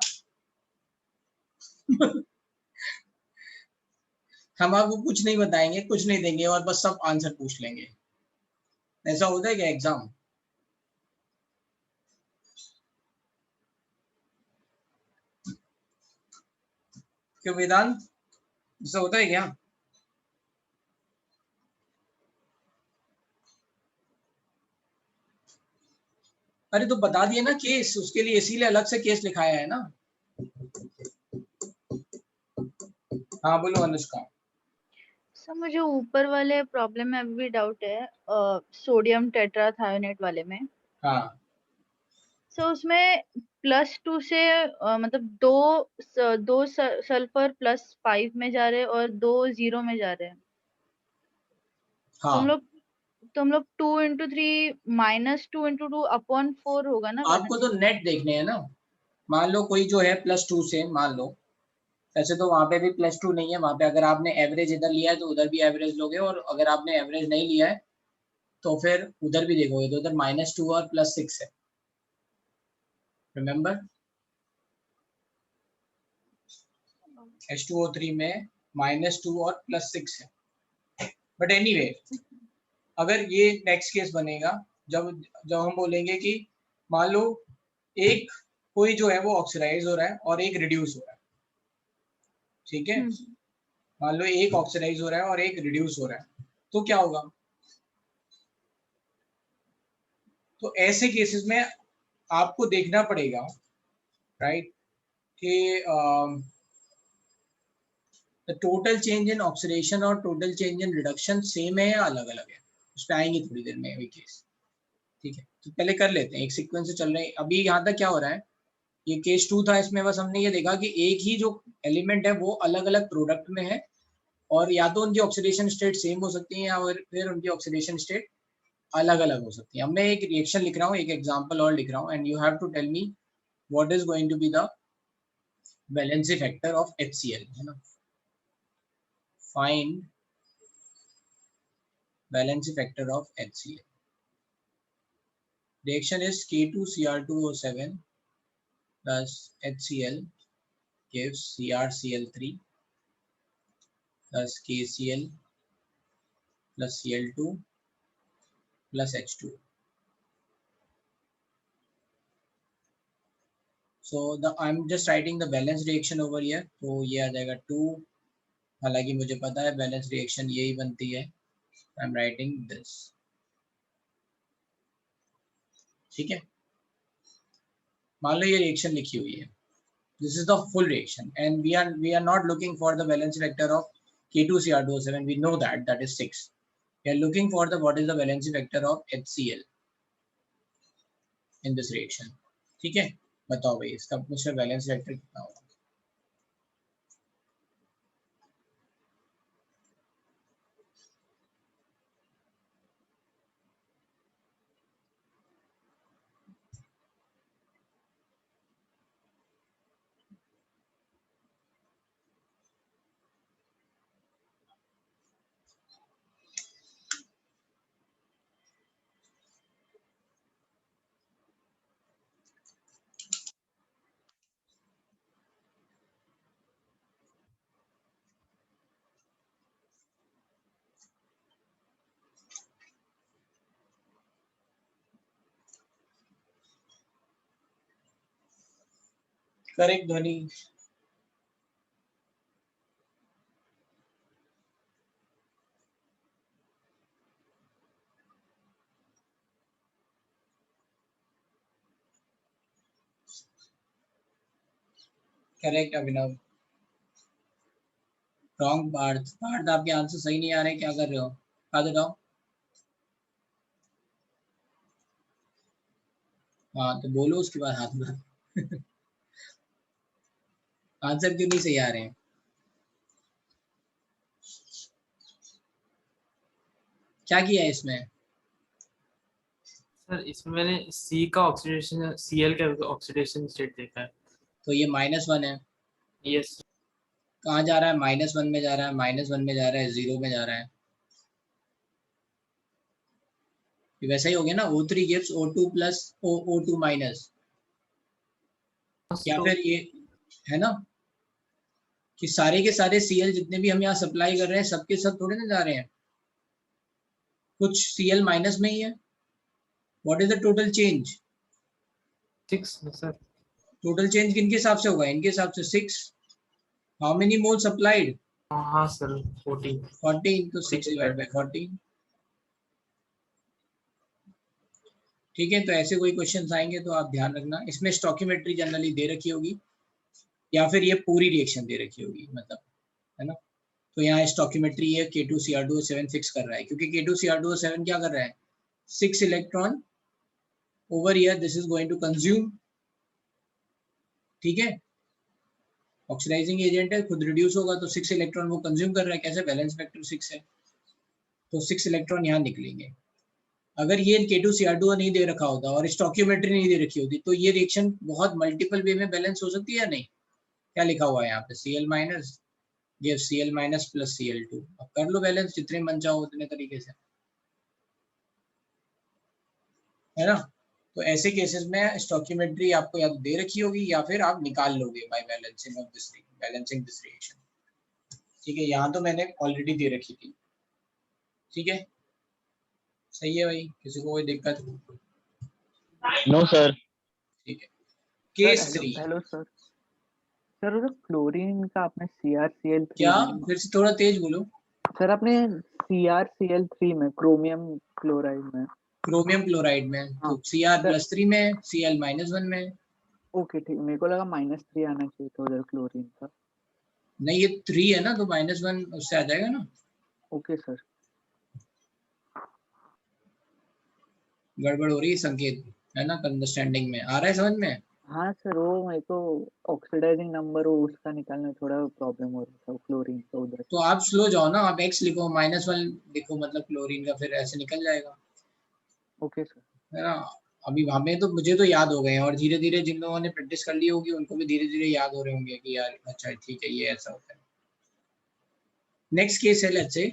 हम आपको कुछ नहीं बताएंगे, कुछ नहीं देंगे और बस सब आंसर पूछ लेंगे, ऐसा होता है क्या एग्जाम? क्यों वेदांत, ऐसा होता है क्या? अरे तो बता दिए ना केस, उसके लिए इसीलिए अलग से केस लिखाया है ना। हाँ बोलो अनुष्का। सर मुझे ऊपर वाले प्रॉब्लम में अभी भी डाउट है, सोडियम टेट्राथायोनेट वाले में। हाँ सो उसमें +2 से मतलब दो सल्फर +5 में जा रहे हैं और 2 0 में जा रहे हैं। हाँ तो हम लोग 2 × 3 -2 × 2 अपॉन 4 होगा ना। आपको तो नेट देखने हैं ना, मान लो कोई जो है +2 से, मान लो वैसे तो वहां पे भी +2 नहीं है, वहां पे अगर आपने एवरेज इधर लिया है तो उधर भी एवरेज लोगे, और अगर आपने एवरेज नहीं लिया है तो फिर उधर भी देखोगे तो उधर -2 और +6 है, रिमेम्बर H2O3 में -2 और +6 है। बट एनीवे अगर ये नेक्स्ट केस बनेगा जब जब हम बोलेंगे कि मान लो एक कोई जो है वो ऑक्सीडाइज हो रहा है और एक रिड्यूस हो रहा है, ठीक है, मान लो एक ऑक्सीडाइज हो रहा है और एक रिड्यूस हो रहा है, तो क्या होगा? तो ऐसे केसेस में आपको देखना पड़ेगा, राइट, कि टोटल चेंज इन ऑक्सीडेशन और total change in reduction same है या अलग अलग है, उस पर आएंगे थोड़ी देर में भी केस, ठीक है, तो पहले कर लेते हैं, एक सीक्वेंस से चल रहे हैं। अभी यहाँ तक क्या हो रहा है, ये केस 2 था, इसमें बस हमने ये देखा कि एक ही जो एलिमेंट है वो अलग अलग प्रोडक्ट में है, और या तो उनकी ऑक्सीडेशन स्टेट सेम हो सकती है या फिर उनकी ऑक्सीडेशन स्टेट अलग अलग हो सकती है। अब मैं एक रिएक्शन लिख रहा हूँ, एक एग्जांपल और लिख रहा हूँ, and you have to tell me what is going to be the valency factor of HCl, है ना। Find valency factor of HCl। Reaction is K2Cr2O7 plus HCl gives CrCl3 plus KCl plus Cl2 plus H2. So I'm just writing the balance reaction over here. तो ये आ जाएगा 2, हालांकि मुझे पता है balance reaction यही बनती है। I'm writing this, ठीक है। मान लो ये रिएक्शन लिखी हुई है, this is the full reaction, and we are not looking for the valence vector of K2Cr2O7. We know that is 6. We are looking for the what is the valence vector of HCl in this reaction, ठीक है। बताओ भाई इसका मुझे valence vector कितना होगा। Correct ध्वनि। Correct अभिनव। Wrong Partha. Partha आपके आंसर सही नहीं आ रहे, क्या कर रहे हो, आ जाओ। हाँ तो बोलो उसके बाद हाथ में आंसर क्यों नहीं सही आ रहे हैं। क्या किया है इसमें। सर इसमें मैंने सी का ऑक्सीडेशन Cl का ऑक्सीडेशन स्टेट देखा है। तो ये -1 है। यस। कहाँ जा रहा है, -1 में जा रहा है, -1 में जा रहा है, 0 में जा रहा है। ये वैसा ही हो गया ना, O3 gives O2 plus O2 minus, या फिर ये है ना कि सारे के सारे Cl जितने भी हम यहाँ सप्लाई कर रहे हैं सबके सब थोड़े ना जा रहे हैं, कुछ Cl माइनस में ही है। What is the total change. 6 sir. Total change किनके हिसाब से होगा, इनके हिसाब से 6। How many mole supplied. हाँ सर 14। 14, तो 6 डिवाइड बाय 14। ठीक है, तो ऐसे कोई क्वेश्चंस आएंगे तो आप ध्यान रखना। इसमें स्टोकियोमेट्री जनरली दे रखी होगी या फिर ये पूरी रिएक्शन दे रखी होगी, मतलब है ना। तो यहाँ स्टोकियोमेट्री है, K2Cr2O7 फिक्स कर रहा है, क्योंकि K2Cr2O7 क्या कर रहा है, 6 electron over here, this is going to consume, ठीक है। ऑक्सीडाइजिंग एजेंट है, खुद रिड्यूस होगा तो 6 इलेक्ट्रॉन वो कंज्यूम कर रहा है। कैसे, बैलेंस फैक्टर 6 है, तो 6 इलेक्ट्रॉन यहाँ निकलेंगे। अगर ये K2Cr2O नहीं दे रखा होता और स्टोकियोमेट्री नहीं दे रखी होती तो ये रिएक्शन बहुत मल्टीपल वे में बैलेंस हो सकती है या नहीं। क्या लिखा हुआ है यहाँ पे, Cl minus give Cl minus plus Cl2। अब कर लो बैलेंस जितने मन चाहो उतने तरीके से, है ना। तो ऐसे केसेस में स्टोकियोमेट्री आपको या तो दे रखी होगी या फिर आप निकाल लोगे by balancing of this balancing this reaction, ठीक है। यहाँ तो मैंने ऑलरेडी दे रखी थी, ठीक है। सही है भाई, किसी को कोई दिक्कत। No sir. ठीक है, केस 3। Hello sir. सर वो क्लोरीन का आपने CrCl3 क्या, फिर से थोड़ा तेज बोलो। सर आपने CrCl3 में क्रोमियम क्लोराइड में, क्रोमियम क्लोराइड में हाँ, तो Cr+3 में, Cl -1 में। ओके ठीक, मेरे को लगा -3 आना चाहिए था उधर क्लोरीन का। नहीं ये 3 है ना, तो -1 उससे आ जाएगा ना। Okay sir. गड़बड़ हो रही है संकेत, है ना, अंडरस्टैंडिंग में आ रहा है समझ में? हाँ सर, वो मेरे को ऑक्सीडाइजिंग नंबर वो उसका निकालने में थोड़ा प्रॉब्लम हो रहा था क्लोरीन का उधर। तो आप स्लो जाओ ना, आप x लिखो, -1 लिखो, मतलब क्लोरीन का, फिर ऐसे निकल जाएगा, ओके सर। है ना। अभी हमें तो, मुझे तो याद हो गए हैं, और धीरे धीरे जिन लोगों ने प्रैक्टिस कर ली होगी उनको भी धीरे धीरे याद हो रहे होंगे कि यार अच्छा ठीक है, ये ऐसा होता है। नेक्स्ट केस है, let's say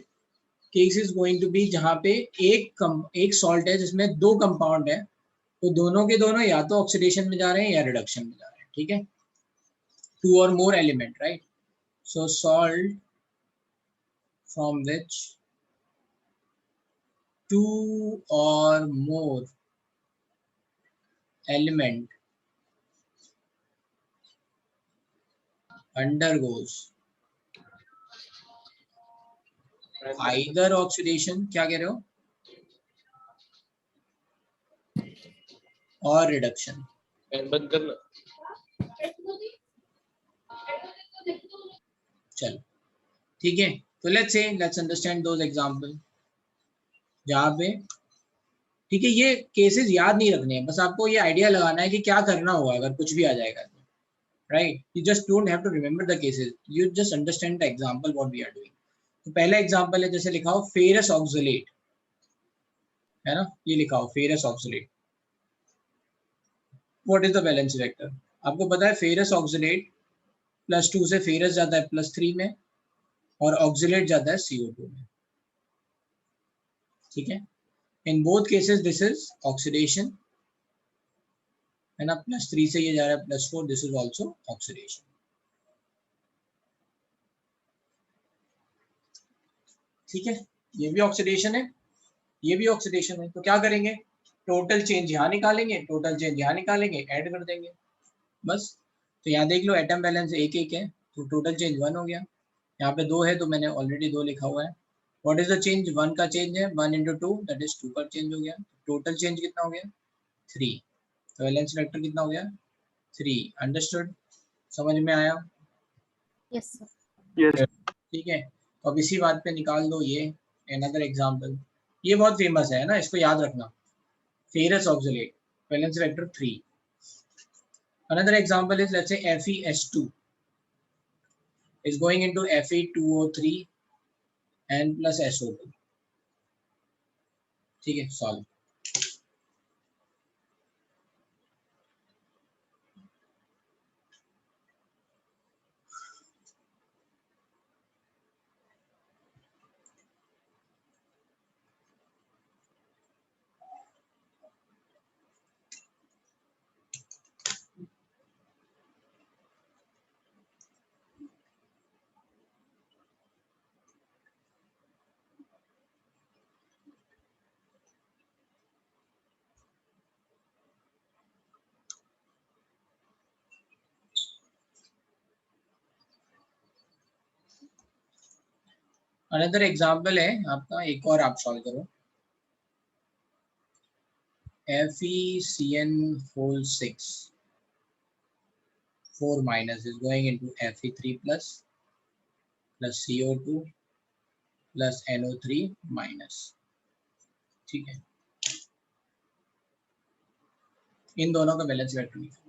case is going to be जहाँ पे एक सॉल्ट है जिसमें 2 कंपाउंड है, तो दोनों के दोनों या तो ऑक्सीडेशन में जा रहे हैं या रिडक्शन में जा रहे हैं, ठीक है। 2 or more element, right? So salt from which 2 or more element undergoes either oxidation, क्या कह रहे हो, और रिडक्शन। बंद करना। चलो ठीक है, तो लेट्स अंडरस्टैंड दोज एग्जांपल जहाँ पे, ठीक है, ये केसेस याद नहीं रखने हैं, बस आपको ये आइडिया लगाना है कि क्या करना होगा अगर कुछ भी आ जाएगा, right. You just don't have to remember the cases, you just understand the example what we are doing. तो पहला एग्जांपल है, जैसे लिखा हो फेरस ऑक्सलेट, है ना, ये लिखा हो ferrous oxalate. What is the valency vector? आपको पता है फेरस ऑक्सलेट +2 से फेरस जाता है +3 में, और ऑक्सलेट जाता है CO2 में, ठीक है। In both cases this is oxidation, है ना, +3 से ये जा रहा है +4, दिस इज ऑल्सो ऑक्सीडेशन, ठीक है। ये भी ऑक्सीडेशन है, ये भी ऑक्सीडेशन है, तो क्या करेंगे, टोटल चेंज यहाँ निकालेंगे, टोटल चेंज यहाँ निकालेंगे, ऐड कर देंगे, बस। तो यहाँ देख लो एटम बैलेंस 1-1 है, तो टोटल चेंज 1 हो गया। यहाँ पे 2 है तो मैंने ऑलरेडी 2 लिखा हुआ है। What is the change? 1 का चेंज है, 1 × 2 दैट इज 2 का चेंज हो गया। टोटल चेंज कितना हो गया? 3। तो वैलेंस वेक्टर कितना हो गया? 3। अंडरस्टूड? समझ में आया? Yes sir. यस। ठीक है, तो अब इसी बात पे निकाल दो ये अनदर एग्जांपल। ये बहुत फेमस है ना, इसको याद रखना, ferrous oxalate, valence vector 3। Another example is, let's say FeS2 is going into Fe2O3 and plus SO2, ठीक है, सॉल्व। अनदर एग्जाम्पल है आपका, एक और आप सॉल्व करो। FeCN6 4- is going into Fe3 plus CO2 plus NO3-, ठीक है। इन दोनों का बैलेंस वेक्टर निकालो।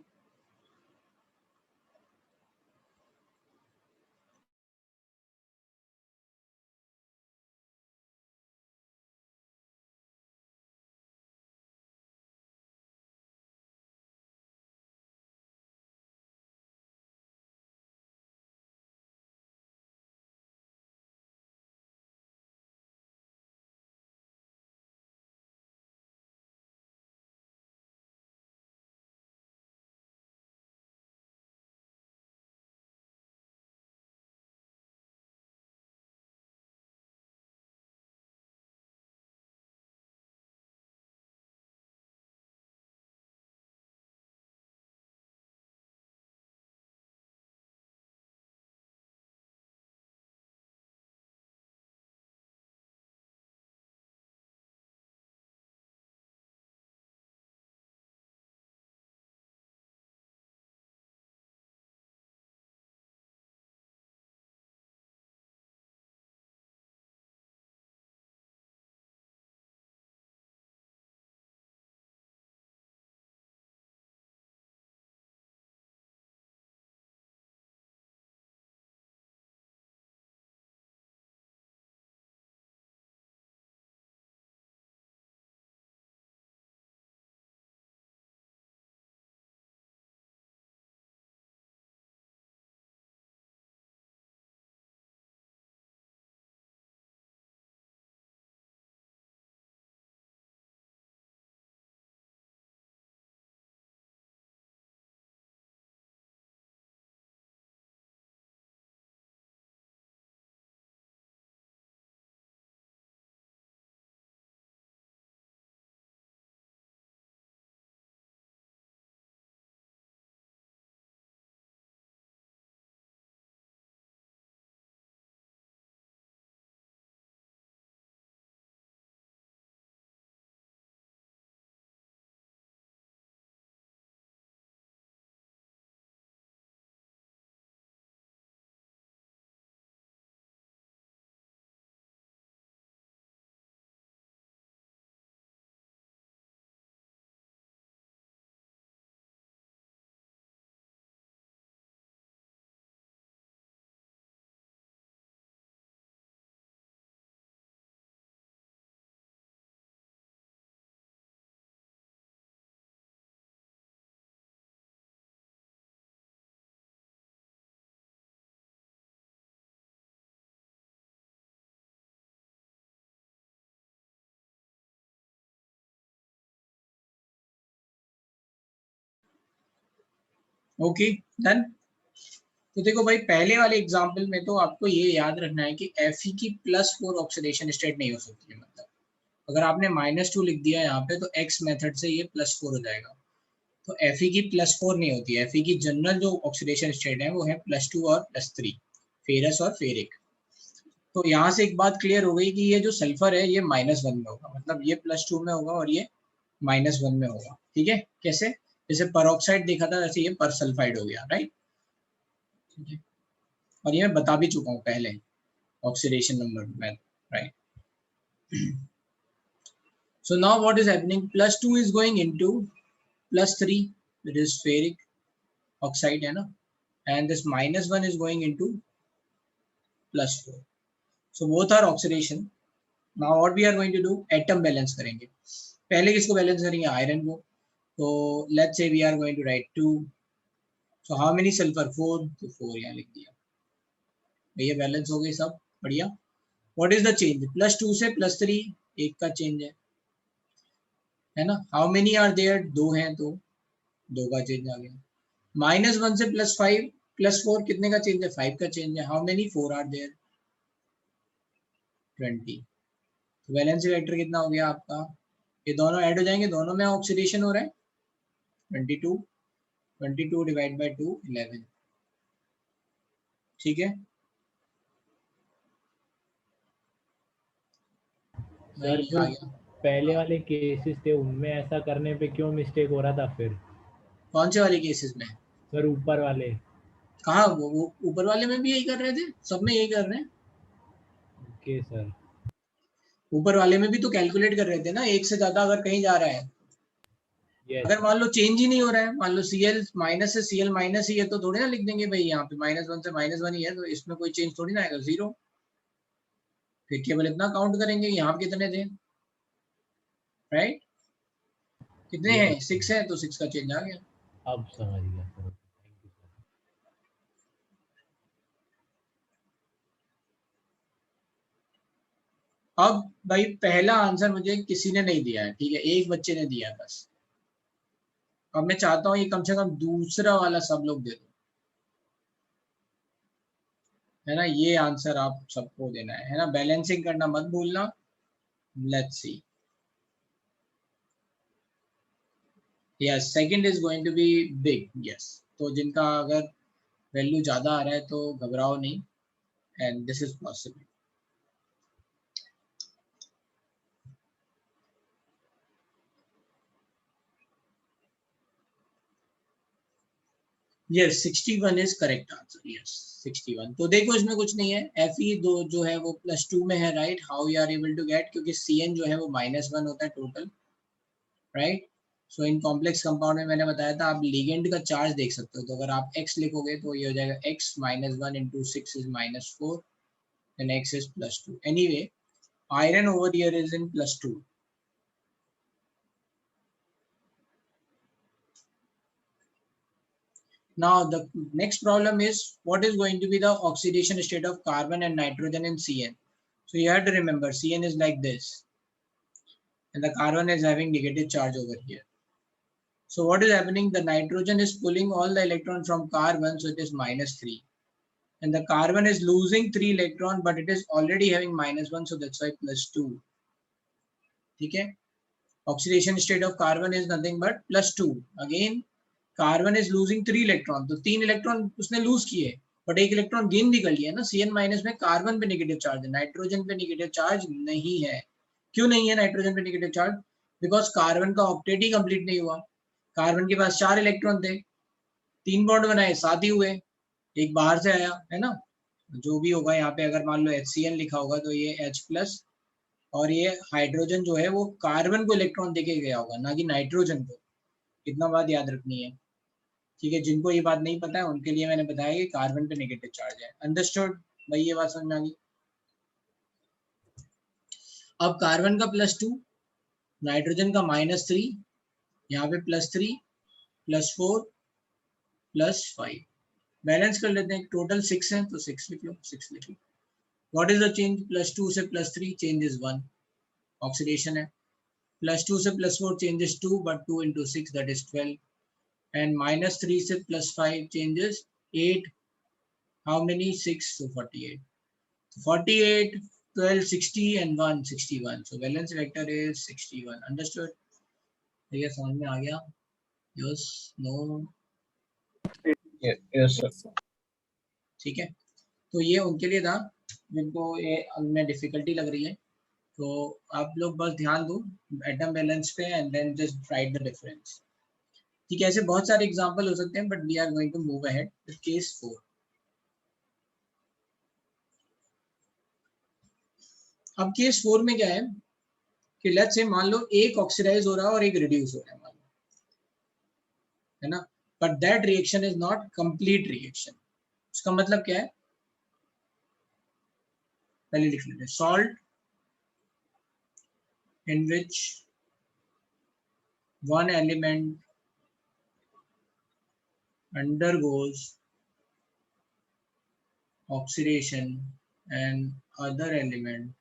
Okay done. तो देखो भाई पहले वाले एग्जांपल में तो आपको ये याद रखना है कि Fe की +4 ऑक्सीडेशन स्टेट नहीं हो सकती है। मतलब अगर आपने -2 लिख दिया यहाँ पे तो X मेथड से ये +4 हो जाएगा। तो Fe की +4 नहीं होती है। Fe की जनरल जो ऑक्सीडेशन स्टेट है वो है +2 और +3, फेरस और फेरिक। तो यहाँ से एक बात क्लियर हो गई कि ये जो सल्फर है ये -1 में होगा, मतलब ये +2 में होगा और ये -1 में होगा। ठीक है, कैसे? जैसे परऑक्साइड देखा था वैसे ये परसल्फाइड हो गया, राइट। ठीक है, और ये मैं बता भी चुका हूँ पहले ऑक्सीडेशन नंबर में, right. So now what is happening? +2 is going into +3, it is ferric oxide है ना, and this -1 is going into +4. So both are oxidation. Now what we are going to do? Atom balance करेंगे। पहले किसको balance करेंगे? Iron को। तो let's say we are going to write 2. So how many sulfur? 4. तो 4 यहाँ लिख दिया। भैया बैलेंस हो गए सब, बढ़िया। What is the change? +2 से +3 एक का चेंज है ना। How many are there? 2 हैं तो 2 का चेंज आ गया। -1 से +5 +4 कितने का चेंज है? 5 का चेंज है। How many? 4 are there? 20। तो वैलेंस इलेक्ट्रिक कितना हो गया आपका? ये दोनों ऐड हो जाएंगे, दोनों में ऑक्सीडेशन हो रहा है। 22 डिवाइड बाय 2 11। ठीक है सर जो पहले वाले केसेस थे उनमें ऐसा करने पे क्यों मिस्टेक हो रहा था फिर? कौन से वाले केसेस में? सर ऊपर वाले। कहाँ? वो ऊपर वाले में भी यही कर रहे थे, सब में यही कर रहे हैं। Okay sir. ऊपर वाले में भी तो कैलकुलेट कर रहे थे ना, एक से ज्यादा अगर कहीं जा रहा है। अगर मान लो चेंज ही नहीं हो रहा है, मान लो Cl माइनस से Cl माइनस ही है तो थोड़ी ना लिख देंगे भाई यहाँ पे -1 से -1 ही है तो इसमें कोई चेंज थोड़ी ना आएगा, 0। फिर केवल इतना काउंट करेंगे यहाँ पे कितने थे, राइट। कितने हैं? 6 है तो 6 का चेंज आ गया। अब समझ गया सर, थैंक यू सर। अब भाई पहला आंसर मुझे किसी ने नहीं दिया है, ठीक है, एक बच्चे ने दिया बस। अब मैं चाहता हूँ ये कम से कम दूसरा वाला सब लोग दे दो, है ना। ये आंसर आप सबको देना है ना, बैलेंसिंग करना मत भूलना। Let's see, yes second is going to be big, yes. तो जिनका अगर वैल्यू ज्यादा आ रहा है तो घबराओ नहीं, and this is possible. Yes 61 is correct answer, yes 61। तो देखो इसमें कुछ नहीं है, Fe दो जो है वो +2 में है, right. How you are able to get? क्योंकि Cn जो है वो -1 होता है टोटल, राइट। सो इन कॉम्प्लेक्स कंपाउंड में मैंने बताया था आप लिगेंड का चार्ज देख सकते हो। तो अगर आप x लिखोगे तो ये हो जाएगा x -1 into 6 is -4, then x is +2. Anyway, iron over here is in +2. Now the next problem is what is going to be the oxidation state of carbon and nitrogen in Cn. So you have to remember Cn is like this and the carbon is having negative charge over here. So what is happening? The nitrogen is pulling all the electrons from carbon, so it is -3. And the carbon is losing 3 electron, but it is already having -1, so that's why +2. ठीक है, oxidation state of carbon is nothing but +2. Again, carbon is losing 3 electron, तो 3 electron उसने loose किए, but 1 electron gain भी कर लिया ना। Cn minus में कार्बन पे नेगेटिव चार्ज है, नाइट्रोजन पे नेगेटिव चार्ज नहीं है। क्यों नहीं है नाइट्रोजन पे नेगेटिव चार्ज? बिकॉज कार्बन का ऑक्टेट ही कंप्लीट नहीं हुआ। कार्बन के पास 4 इलेक्ट्रॉन थे, 3 बॉन्ड बनाए, 7 ही हुए, एक बाहर से आया, है ना। जो भी होगा यहाँ पे अगर मान लो HCl लिखा होगा तो ये H+ और ये हाइड्रोजन जो है वो कार्बन को इलेक्ट्रॉन देके गया होगा, ना कि नाइट्रोजन को। इतना बात याद रखनी है, ठीक है। जिनको ये बात नहीं पता है उनके लिए मैंने बताया कि कार्बन पे नेगेटिव चार्ज है। अंडरस्टूड भाई, ये बात समझ में आ गई। अब कार्बन का +2, नाइट्रोजन का -3, यहाँ पे +3, +4, +5, बैलेंस कर लेते हैं। टोटल 6 है तो 6 लिख लो, 6 लिख लो। What is the change? +2 से +3 चेंज इज 1, ऑक्सीडेशन है। +2 से +4 change is 2, but 2 into 6 that is 12. and -3 से +5 changes 8. How many? 6. So 48. 48, 12, 60 and 1, 61. So valence vector is 61. Understood? ये समझ में आ गया? Yes, no? Yes, sir. ठीक है, तो ये उनके लिए था जिनको ये में डिफिकल्टी लग रही है, तो आप लोग बस ध्यान दो एटम बैलेंस पे and then just write the difference. ठीक है, ऐसे बहुत सारे एग्जांपल हो सकते हैं, but we are going to move ahead with case 4। अब केस 4 में क्या है कि लेट्स से मान लो एक ऑक्सीडाइज हो रहा है और एक रिड्यूस हो रहा है, मान लो, है ना, but that reaction is not complete reaction. उसका मतलब क्या है, पहले लिख लेते हैं, salt in which one element undergoes oxidation and other element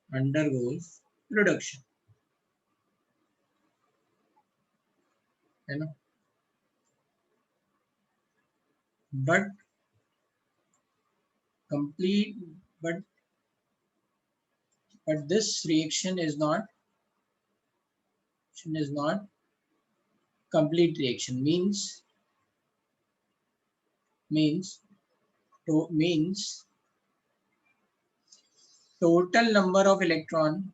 undergoes reduction, है ना, but complete but this reaction is not complete reaction, means total number of electron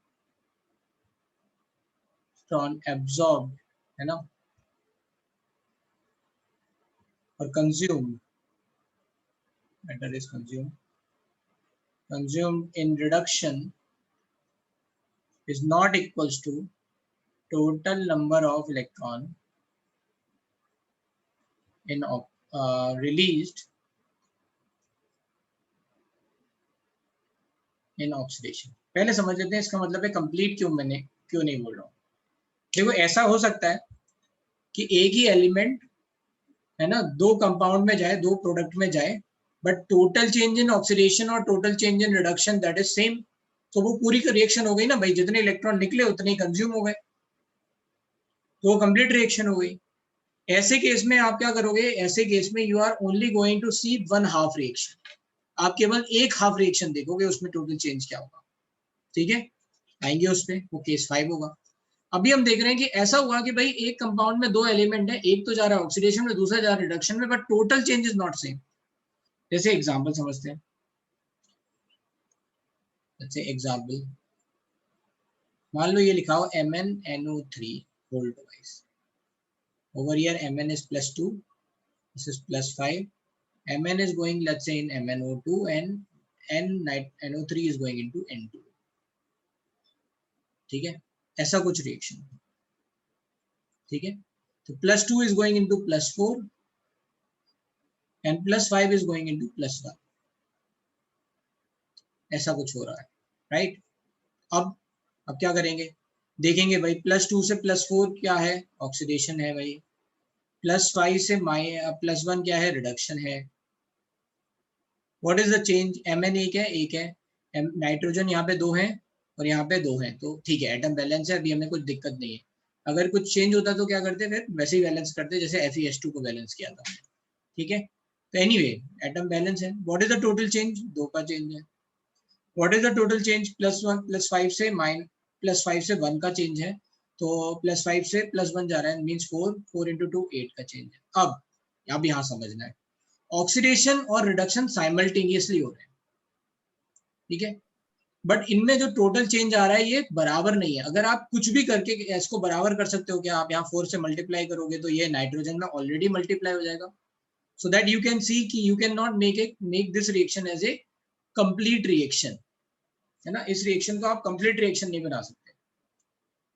absorbed, है ना, और consumed, matter is consumed in reduction is not equals to total number of electron in released in oxidation। पहले समझ लेते हैं इसका मतलब है कंप्लीट क्यों नहीं बोल रहा हूँ। देखो ऐसा हो सकता है कि एक ही एलिमेंट, है ना, दो कंपाउंड में जाए, दो प्रोडक्ट में जाए, but total change in oxidation और total change in reduction that is same, तो वो पूरी रिएक्शन हो गई ना भाई, जितने इलेक्ट्रॉन निकले उतने ही कंज्यूम हो गए, तो वो कंप्लीट रिएक्शन हो गई। ऐसे केस में आप क्या करोगे, ऐसे केस में you are only going to see one half reaction, आप केवल एक हाफ रिएक्शन देखोगे, उसमें टोटल चेंज क्या होगा। ठीक है, आएंगे उस पे, वो केस 5 होगा। अभी हम देख रहे हैं कि ऐसा हुआ कि भाई एक कंपाउंड में दो एलिमेंट है, एक तो जा रहा है ऑक्सीडेशन में, दूसरा जा रहा है रिडक्शन में, but total change is not same. जैसे एग्जांपल समझते हैं, जैसे एग्जांपल मान लो ये लिखा हो MnNO3 whole twice, over here Mn is +2, this is +5, Mn is going let's say in MnO2 and NO3 is going into N2। ठीक है, ऐसा कुछ रिएक्शन, ठीक है, तो +2 is going into +4 and +5 is going into +1, ऐसा कुछ हो रहा है, राइट। अब क्या करेंगे, देखेंगे भाई +2 से +4 क्या है, ऑक्सीडेशन है भाई, +5 से +1 क्या है, रिडक्शन है। What is the change, Mn एक है, नाइट्रोजन यहाँ पे 2 है और यहाँ पे 2 है, तो ठीक है, एटम बैलेंस है, अभी हमें कुछ दिक्कत नहीं है। अगर कुछ चेंज होता तो क्या करते, फिर वैसे ही बैलेंस करते जैसे FeS2 को बैलेंस किया था। ठीक है, तो एनीवे एटम बैलेंस है। What is the total change, 2 का चेंज है। What is the total change, +5 से 1 का चेंज है, तो +5 से +1 जा रहा है, मींस 4 × 2 8 का चेंज है। अब यहाँ समझना है, ऑक्सीडेशन और रिडक्शन साइमल्टेनियसली हो रहे हैं, ठीक है, बट इनमें जो टोटल चेंज आ रहा है ये बराबर नहीं है। अगर आप कुछ भी करके इसको बराबर कर सकते हो, क्या आप यहाँ 4 से मल्टीप्लाई करोगे तो ये नाइट्रोजन में ऑलरेडी मल्टीप्लाई हो जाएगा, so that you can see कि you can not make this reaction as a complete reaction, है ना, इस रिएक्शन को आप कंप्लीट रिएक्शन नहीं बना सकते।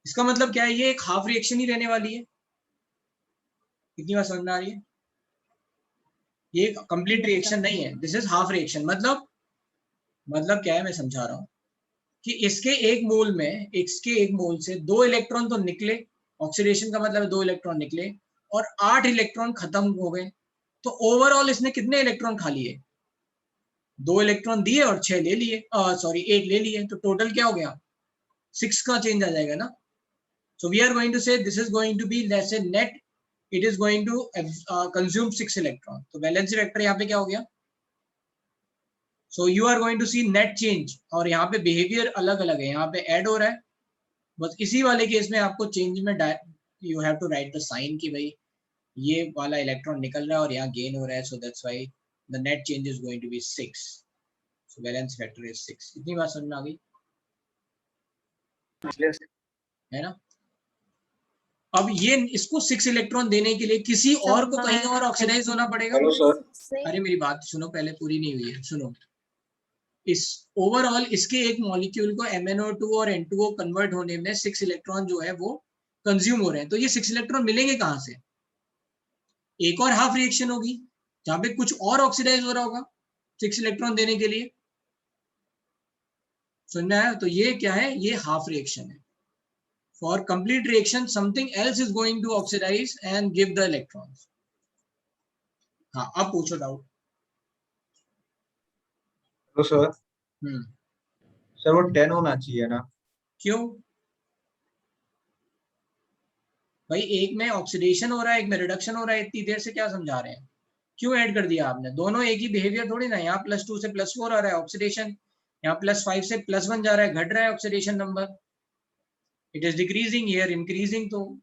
इसका मतलब क्या है, ये एक हाफ रिएक्शन ही रहने वाली है। कितनी बात समझ में आ रही है, ये कंप्लीट रिएक्शन नहीं है, दिस इज हाफ रिएक्शन। मतलब क्या है, मैं समझा रहा हूं कि इसके एक मोल से 2 इलेक्ट्रॉन तो निकले, ऑक्सीडेशन का मतलब 2 इलेक्ट्रॉन निकले और 8 इलेक्ट्रॉन खत्म हो गए, तो ओवरऑल इसने कितने इलेक्ट्रॉन खा लिए, 2 इलेक्ट्रॉन दिए और 8 ले लिए, तो टोटल क्या हो गया, 6 का चेंज आ जाएगा ना। So we are going to say this is going to be, let's say net, it is going to consume 6 electron. तो वैलेंसी वेक्टर यहाँ पे क्या हो गया? So you are going to see net change, और यहाँ पे behavior अलग अलग है, यहाँ पे add हो रहा है, बस इसी वाले केस में आपको चेंज में you have to write the sign कि भाई ये वाला इलेक्ट्रॉन निकल रहा है और यहाँ गेन हो रहा है, so that's why the net change is going to be 6. So valence factor is 6. इतनी बात समझ में आ गई है ना? अब ये इसको 6 इलेक्ट्रॉन देने के लिए किसी और को कहीं और ऑक्सीडाइज होना पड़ेगा। Hello sir. अरे मेरी बात सुनो, पहले पूरी नहीं हुई है, सुनो। इस ओवरऑल इसके एक मॉलिक्यूल को MnO2 और N2O कन्वर्ट होने में 6 इलेक्ट्रॉन जो है वो कंज्यूम हो रहे हैं। तो ये 6 इलेक्ट्रॉन मिलेंगे कहाँ से? एक और हाफ रिएक्शन होगी जहां पे कुछ और ऑक्सीडाइज हो रहा होगा 6 इलेक्ट्रॉन देने के लिए। सुनना है? तो ये क्या है? ये हाफ रिएक्शन है। For complete reaction, something else is going to oxidize and give the electrons. हाँ, अब पूछो डाउट। तो सर सर वो 10 होना चाहिए ना? क्यों भाई? एक में ऑक्सीडेशन हो रहा है, एक में रिडक्शन हो रहा है, इतनी देर से क्या समझा रहे हैं? क्यों ऐड कर दिया आपने? दोनों एक ही बिहेवियर थोड़ी ना। यहाँ +2 से +4 आ रहा है ऑक्सीडेशन, यहाँ +5 से +1 जा रहा है, घट रहा है oxidation number. It is decreasing, here increasing. तो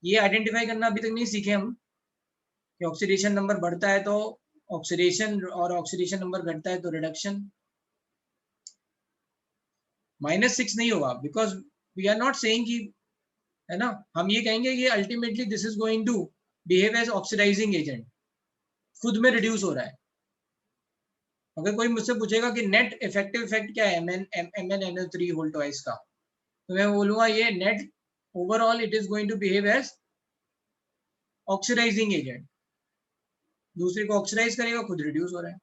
ये आइडेंटिफाई करना अभी तक नहीं सीखे हम कि ऑक्सीडेशन नंबर बढ़ता है तो ऑक्सीडेशन और ऑक्सीडेशन नंबर घटता है तो रिडक्शन। -6 नहीं होगा because we are not saying कि, है ना, हम ये कहेंगे कि ultimately this is going to behave as oxidising agent, खुद में रिड्यूस हो रहा है। अगर कोई मुझसे पूछेगा कि नेट इफेक्टिव इफेक्ट क्या है MnNO3 होल ट्वाइस का, तो मैं बोलूंगा ये net overall it is going to behave as oxidising agent. दूसरे को ऑक्सीडाइज करेगा, खुद रिड्यूस हो रहा है।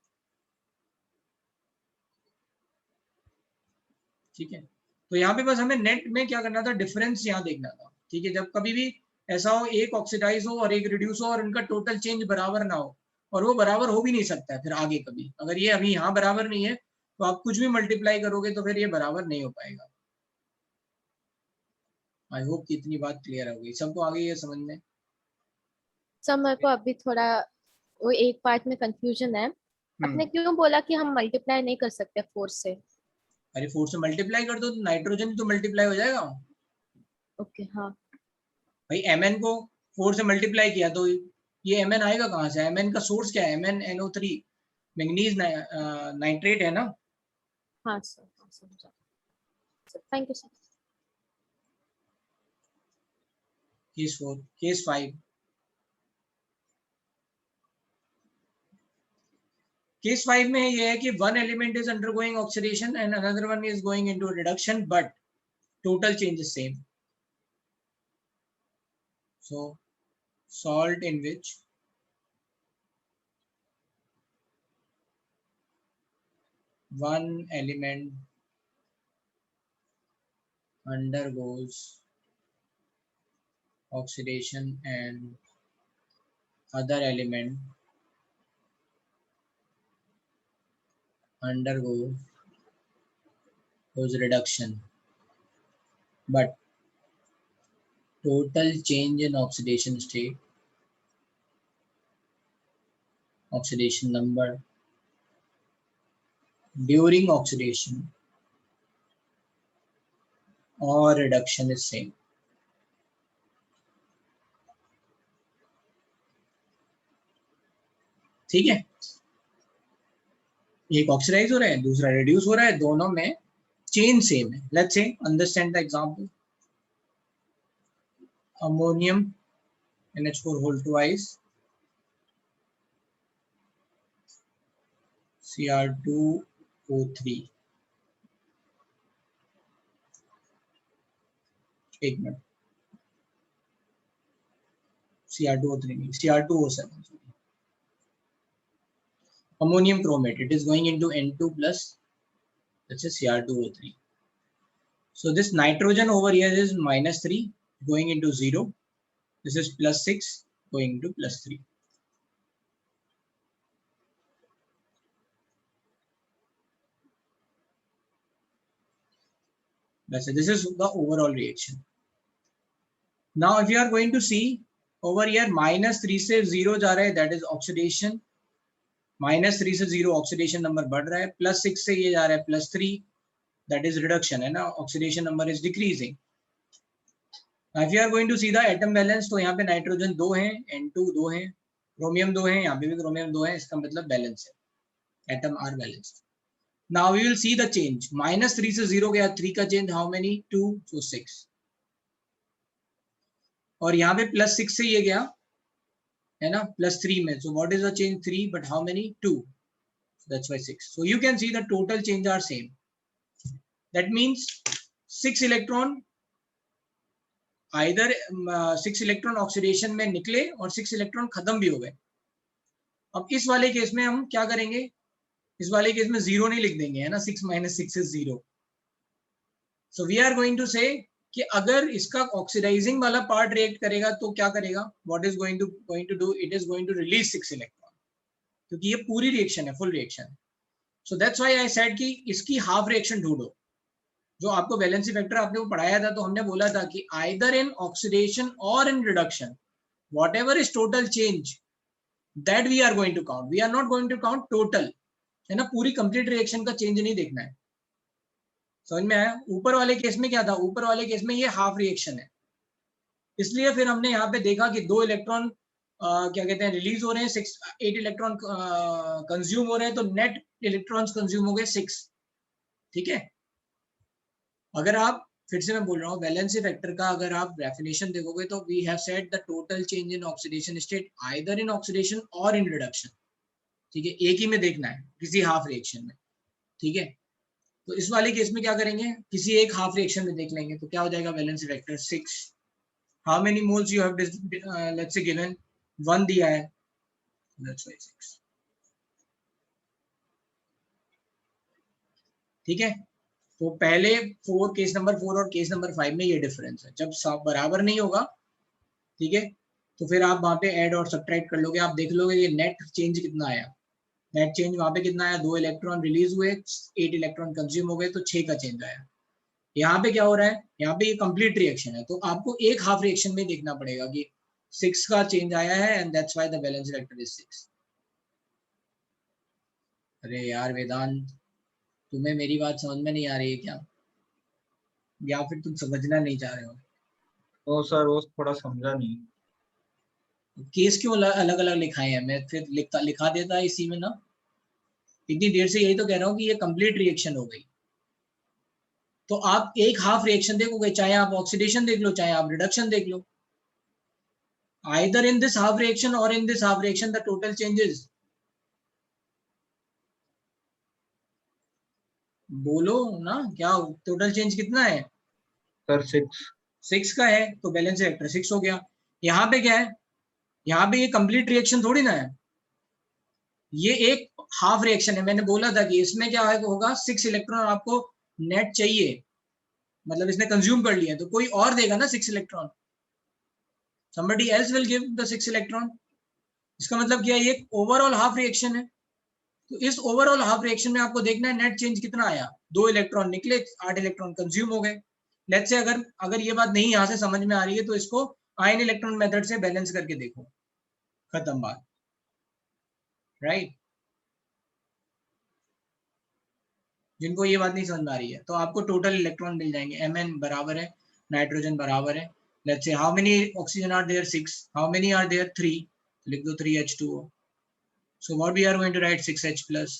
ठीक है, तो यहाँ पे बस हमें नेट में क्या करना था, डिफरेंस यहाँ देखना था। ठीक है, जब कभी भी ऐसा हो एक ऑक्सीडाइज हो और एक रिड्यूस हो और उनका टोटल चेंज बराबर ना हो, और वो बराबर हो भी नहीं सकता है फिर आगे कभी। अगर ये अभी यहाँ बराबर नहीं है तो आप कुछ भी मल्टीप्लाई करोगे तो फिर ये बराबर नहीं हो पाएगा। आई होप कि इतनी बात क्लियर हो गई सबको, आगे ये समझ में। सर मेरे को अभी थोड़ा वो एक पार्ट में कंफ्यूजन है। आपने क्यों बोला कि हम मल्टीप्लाई नहीं कर सकते 4 से? अरे 4 से मल्टीप्लाई कर दो तो नाइट्रोजन तो मल्टीप्लाई हो जाएगा। ओके हाँ भाई Mn को 4 से मल्टीप्लाई किया तो ये Mn आएगा कहाँ से? Mn का सोर्स क्या है? MnNO3 मैंगनीज नाइट्रेट है ना। हाँ सर, समझा। Thank you sir. Case 4, case 5। Case 5 में ये है कि one element is undergoing oxidation and another one is going into reduction, but total change is same. So salt in which one element undergoes oxidation and other element undergoes reduction, but total change in oxidation state, oxidation number during oxidation or reduction is same. ठीक है, एक oxidise हो रहा है, दूसरा reduce हो रहा है, दोनों में चेन सेम है। Let's say understand the example. Ammonium NH4 whole twice Cr2O3। एक मिनट, Cr2O3 नहीं, Cr2O7। Ammonium chromate, it is going into N2 plus, let's say Cr2O3. So this nitrogen over here is -3 going into 0. This is +6 going into +3. Let's say this is the overall reaction. Now if you are going to see over here -3 से 0 जा रहा है, that is oxidation. -3 से 0 oxidation number बढ़ रहा है, +6 से ये जा रहा है +3, दैट इज रिडक्शन है ना, oxidation number is decreasing. If you are going to see the atom balance, तो यहाँ पे नाइट्रोजन 2 है, N2 2 है, क्रोमियम 2 है, यहाँ पे भी क्रोमियम 2 है, इसका मतलब बैलेंस है, atom are balanced. Now we will see the change, -3 से 0 गया, 3 का चेंज, हाउ मेनी 2, so 6, और यहाँ पे +6 से ये गया है ना +3 में, so what is the change 3, but how many 2, so that's why 6. So you can see the total change are same, that means 6 electron either 6 electron oxidation में निकले और 6 इलेक्ट्रॉन खत्म भी हो गए। अब इस वाले केस में हम क्या करेंगे, इस वाले केस में 0 नहीं लिख देंगे, है ना, 6 - 6 is 0. So we are going to say कि अगर इसका ऑक्सीडाइजिंग वाला पार्ट रिएक्ट करेगा तो क्या करेगा, what is going to do, it is going to release 6 electron, क्योंकि ये पूरी रिएक्शन है, फुल रिएक्शन है। So that's why I said कि इसकी हाफ रिएक्शन ढूंढो। जो आपको वैलेंसी फैक्टर आपने वो पढ़ाया था, तो हमने बोला था कि आइदर इन ऑक्सीडेशन और in reduction, whatever is total change that we are going to count, we are not going to count total, है ना, पूरी कंप्लीट रिएक्शन का चेंज नहीं देखना है। समझ में आया? ऊपर वाले केस में क्या था, ऊपर वाले केस में ये हाफ रिएक्शन है, इसलिए फिर हमने यहाँ पे देखा कि 2 इलेक्ट्रॉन क्या कहते हैं रिलीज हो रहे हैं, 8 इलेक्ट्रॉन कंज्यूम हो रहे हैं, तो नेट इलेक्ट्रॉन्स कंज्यूम हो गए 6। ठीक है, अगर आप, फिर से मैं बोल रहा हूँ, वैलेंसी फैक्टर का अगर आप डेफिनेशन देखोगे तो we have said the total change in oxidation state either in oxidation और इन रिडक्शन। ठीक है, एक ही में देखना है, किसी हाफ रिएक्शन में। ठीक है, तो इस वाले केस में क्या करेंगे, किसी एक हाफ रिएक्शन में देख लेंगे, तो क्या हो जाएगा valency factor 6। How many moles you have let's say given 1 दिया है, दैट्स व्हाई 6। ठीक है, तो पहले 4 केस नंबर 4 और केस नंबर 5 में ये डिफरेंस है, जब सब बराबर नहीं होगा, ठीक है, तो फिर आप वहां पे ऐड और सब्ट्रैक्ट कर लोगे, आप देख लोगे ये नेट चेंज कितना आया। नेट चेंज वहां पे कितना आया, 2 इलेक्ट्रॉन रिलीज हुए, 8 इलेक्ट्रॉन कंज्यूम हो गए, तो 6 का चेंज आया। यहाँ पे क्या हो रहा है, यहाँ पे ये कंप्लीट रिएक्शन है, तो आपको एक हाफ रिएक्शन में देखना पड़ेगा कि 6 का चेंज आया है, and that's why the valency factor is 6। अरे यार वेदांत, तुम्हें मेरी बात समझ में नहीं आ रही है क्या, या फिर तुम समझना नहीं चाह रहे हो? तो सर वो थोड़ा समझा नहीं। केस क्यों अलग अलग लिखाए हैं, मैं फिर लिखा देता इसी में ना, इतनी देर से यही तो कह रहा हूँ कि ये कंप्लीट रिएक्शन हो गई, तो आप एक हाफ रिएक्शन देखोगे, चाहे आप ऑक्सीडेशन देख लो, चाहे आप रिडक्शन देख लो, either in this half reaction और in this half reaction the total changes. बोलो ना, क्या टोटल चेंज कितना है सर? 6 का है, तो बैलेंस फैक्टर 6 हो गया। यहाँ पे क्या है, यहाँ पे ये कंप्लीट रिएक्शन थोड़ी ना है, ये एक हाफ रिएक्शन है। मैंने बोला था कि इसमें क्या होगा, 6 इलेक्ट्रॉन आपको नेट चाहिए, मतलब इसने कंज्यूम कर लिया, तो कोई और देगा ना 6 electron, somebody else will give the 6 electron. इसका मतलब क्या है, ये ओवरऑल हाफ रिएक्शन है, तो इस ओवरऑल हाफ रिएक्शन में आपको देखना है नेट चेंज कितना आया। 2 इलेक्ट्रॉन निकले, 8 इलेक्ट्रॉन कंज्यूम हो गए। लेट्स से अगर ये बात नहीं यहाँ से समझ में आ रही है, तो इसको आयन इलेक्ट्रॉन मेथड से बैलेंस करके देखो, खत्म बात, राइट। जिनको ये बात नहीं समझ में आ रही है, तो आपको टोटल इलेक्ट्रॉन मिल जाएंगे, Mn बराबर है नाइट्रोजन बराबर है, let's see how many oxygen are there 6, how many are there 3, लिख दो 3H2O। So what we are going to write 6H plus.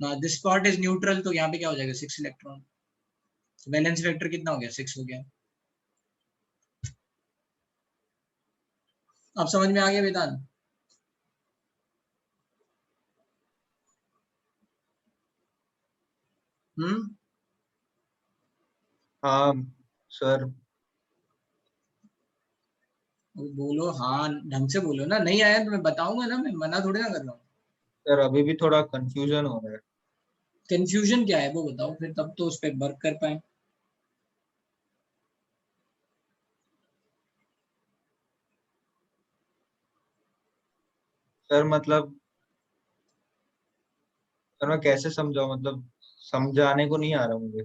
Now this part is neutral, तो यहाँ पे क्या हो जाएगा 6 इलेक्ट्रॉन, तो वैलेंसी फैक्टर कितना हो गया, 6 हो गया। अब समझ में आ गया वेदांत? हाँ सर। बोलो हाँ, ढंग से बोलो ना, नहीं आया तो मैं बताऊंगा ना, मैं मना थोड़ी ना कर रहा हूँ। सर अभी भी थोड़ा कंफ्यूजन हो रहा है। कंफ्यूजन क्या है वो बताओ, फिर तब तो उस पर वर्क कर पाए। सर मतलब सर मैं कैसे समझाऊं, मतलब समझाने को नहीं आ रहा मुझे।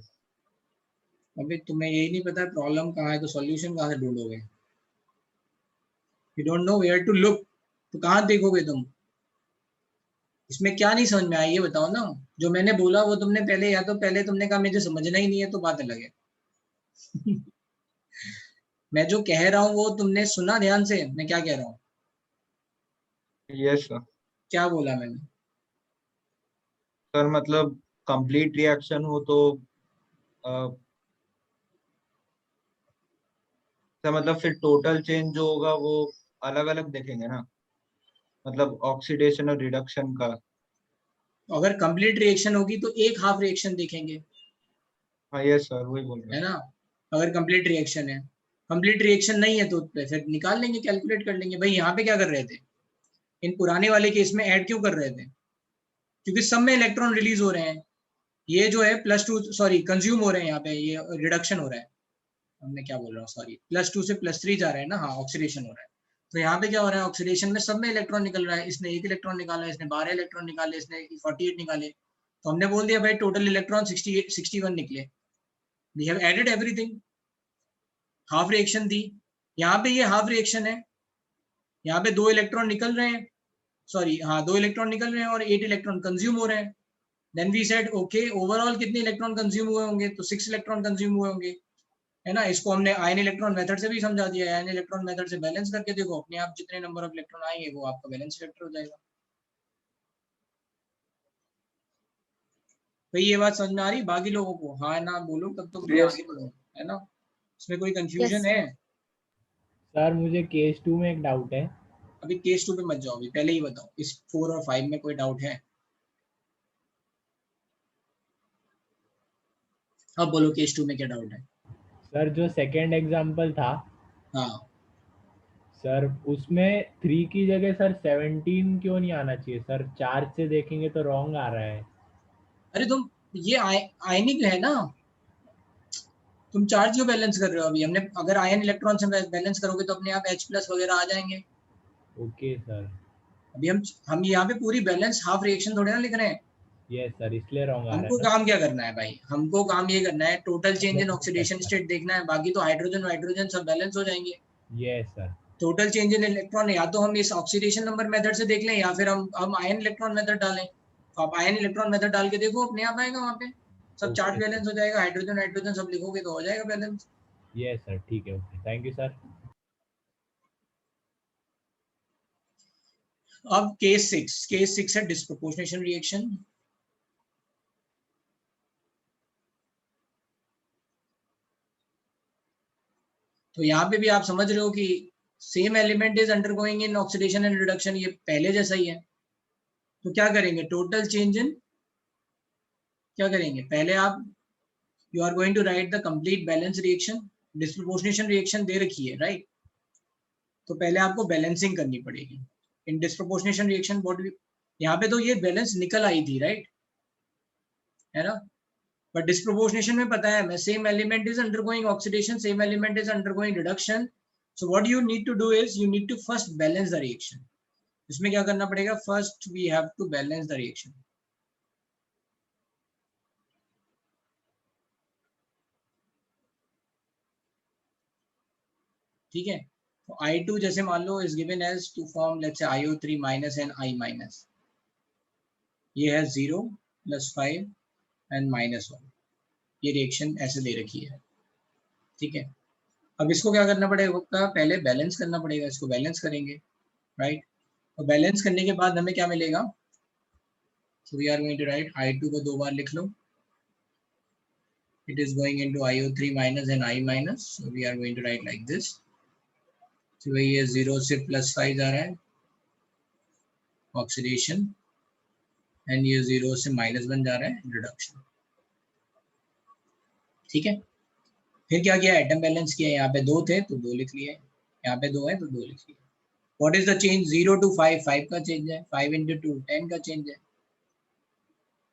अभी तुम्हें यही नहीं पता प्रॉब्लम कहाँ है, तो सॉल्यूशन कहाँ से ढूंढोगे? You don't know where to look, तो कहाँ देखोगे तुम? इसमें क्या नहीं समझ में आया ये बताओ ना। जो मैंने बोला वो तुमने पहले, या तो पहले तुमने कहा मुझे समझना ही नहीं है तो बात अलग है। मैं जो कह रहा हूँ वो तुमने सुना ध्यान से, मैं क्या कह रहा हूँ? Yes sir. क्या बोला मैंने? सर मतलब कंप्लीट रिएक्शन हो तो सर मतलब फिर टोटल चेंज जो होगा वो अलग अलग देखेंगे ना, मतलब ऑक्सीडेशन और रिडक्शन का। अगर कंप्लीट रिएक्शन होगी तो एक हाफ रिएक्शन देखेंगे, हाँ यस सर, वही बोल रहे है हैं। ना? अगर कंप्लीट रिएक्शन है, कंप्लीट रिएक्शन नहीं है तो फिर निकाल लेंगे, कैलकुलेट कर लेंगे। भाई यहाँ पे क्या कर रहे थे, इन पुराने वाले केस में ऐड क्यों कर रहे थे? क्योंकि सब में इलेक्ट्रॉन रिलीज हो रहे हैं। ये जो है +2, सॉरी कंज्यूम हो रहे हैं, यहाँ पे ये रिडक्शन हो रहा है। मैं क्या बोल रहा हूँ, सॉरी, +2 से +3 जा रहे हैं ना, हाँ ऑक्सीडेशन हो रहा है। तो यहाँ पे क्या हो रहा है, ऑक्सीडेशन में सब में इलेक्ट्रॉन निकल रहा है। इसने 1 इलेक्ट्रॉन निकाला, इसने 12 इलेक्ट्रॉन निकाले, इसने 48 निकाले, तो हमने बोल दिया भाई टोटल इलेक्ट्रॉन 68 61 निकले। We have added everything, half reaction दी। यहाँ पे ये हाफ रिएक्शन है, यहाँ पे 2 इलेक्ट्रॉन निकल रहे हैं, सॉरी हाँ 2 इलेक्ट्रॉन निकल रहे हैं और 8 इलेक्ट्रॉन कंज्यूम हो रहे हैं। Then we said okay overall कितने इलेक्ट्रॉन कंज्यूम हुए होंगे, तो 6 इलेक्ट्रॉन कंज्यूम हुए होंगे, है ना? इसको हमने आयन इलेक्ट्रॉन मेथड से भी समझा दिया। आयन इलेक्ट्रॉन मेथड से बैलेंस करके देखो, अपने आप जितने नंबर ऑफ इलेक्ट्रॉन आएंगे वो आपका बैलेंस वेक्टर हो जाएगा। भाई ये बात समझ में आ रही बाकी लोगों को? हाँ ना बोलो तब तो मैं आगे बढ़ूँ, है ना? इसमें कोई कंफ्यूजन है? सर मुझे केस 2 में एक डाउट है। अभी केस 2 पे मत जाओ, अभी पहले ही बताओ इस 4 और 5 में कोई डाउट है? अब बोलो केस 2 में क्या डाउट है? सर जो सेकंड एग्जांपल था, हाँ सर उसमें 3 की जगह सर 17 क्यों नहीं आना चाहिए सर? चार्ज से देखेंगे तो रॉन्ग आ रहा है। अरे तुम ये आयनिक है ना, तुम चार्ज क्यों बैलेंस कर रहे हो? अभी हमने अगर आयन इलेक्ट्रॉन से बैलेंस करोगे तो अपने आप H+ वगैरह आ जाएंगे। Okay sir. अभी हम यहाँ पे पूरी बैलेंस हाफ रिएक्शन थोड़े ना लिख रहे हैं। यस सर, इसलिए रॉन्ग आ रहा हमको है ना। काम क्या करना है भाई, हमको काम ये करना है total change in oxidation state देखना है, बाकी तो हाइड्रोजन हाइड्रोजन सब बैलेंस हो जाएंगे। Yes sir. टोटल चेंज इन इलेक्ट्रॉन या तो हम इस ऑक्सीडेशन नंबर मेथड से देख लें या फिर हम आयन इलेक्ट्रॉन मेथड डालें। तो आप आयन इलेक्ट्रॉन मेथड डाल के देखो, अपने आप आएगा वहाँ पे सब चार्ज Okay, बैलेंस हो जाएगा। हाइड्रोजन हाइड्रोजन सब लिखोगे तो हो जाएगा बैलेंस। यस सर, ठीक है, ओके, थैंक यू सर। अब केस 6 है डिस्प्रोपोर्शनेशन रिएक्शन। तो यहाँ पे भी आप समझ रहे हो कि same element is undergoing in oxidation and reduction, ये पहले जैसा ही है। तो क्या करेंगे, टोटल चेंज इन क्या करेंगे, पहले आप you are going to write the complete balance reaction. Disproportionation reaction दे रखी है राइट, तो पहले आपको बैलेंसिंग करनी पड़ेगी इन डिस्प्रोपोर्शनेशन रिएक्शन। यहाँ पे तो ये बैलेंस निकल आई थी राइट, है ना? बट डिस्प्रोपोर्शनेशन में पता है मैं same element is undergoing oxidation, same element is undergoing reduction. So what you need to do is you need to first balance the reaction. इसमें क्या करना पड़ेगा, first we have to balance the reaction. ठीक है, तो I2 जैसे मान लो is given as to form let's say IO3 minus and I minus, ये है 0 + 5 एंड -1, ये रिएक्शन ऐसे दे रखी है। ठीक है, अब इसको क्या करना पड़ेगा, पहले बैलेंस करना पड़ेगा, इसको बैलेंस करेंगे राइट। तो बैलेंस करने के बाद हमें क्या मिलेगा, so we are going to write I2 को 2 बार लिख लो, it is going into IO3 minus and I minus, so we are going to write like this। तो ये 0 से +5 जा रहा है ऑक्सीडेशन, एंड ये 0 से -1 जा रहा है रिडक्शन। ठीक है, फिर क्या किया, एटम बैलेंस किया, यहाँ पे 2 थे तो 2 लिख लिए, यहाँ पे 2 है तो 2 लिख लिए। What is the change, 0 to 5, 5 का चेंज है, 5 into 2 10 का चेंज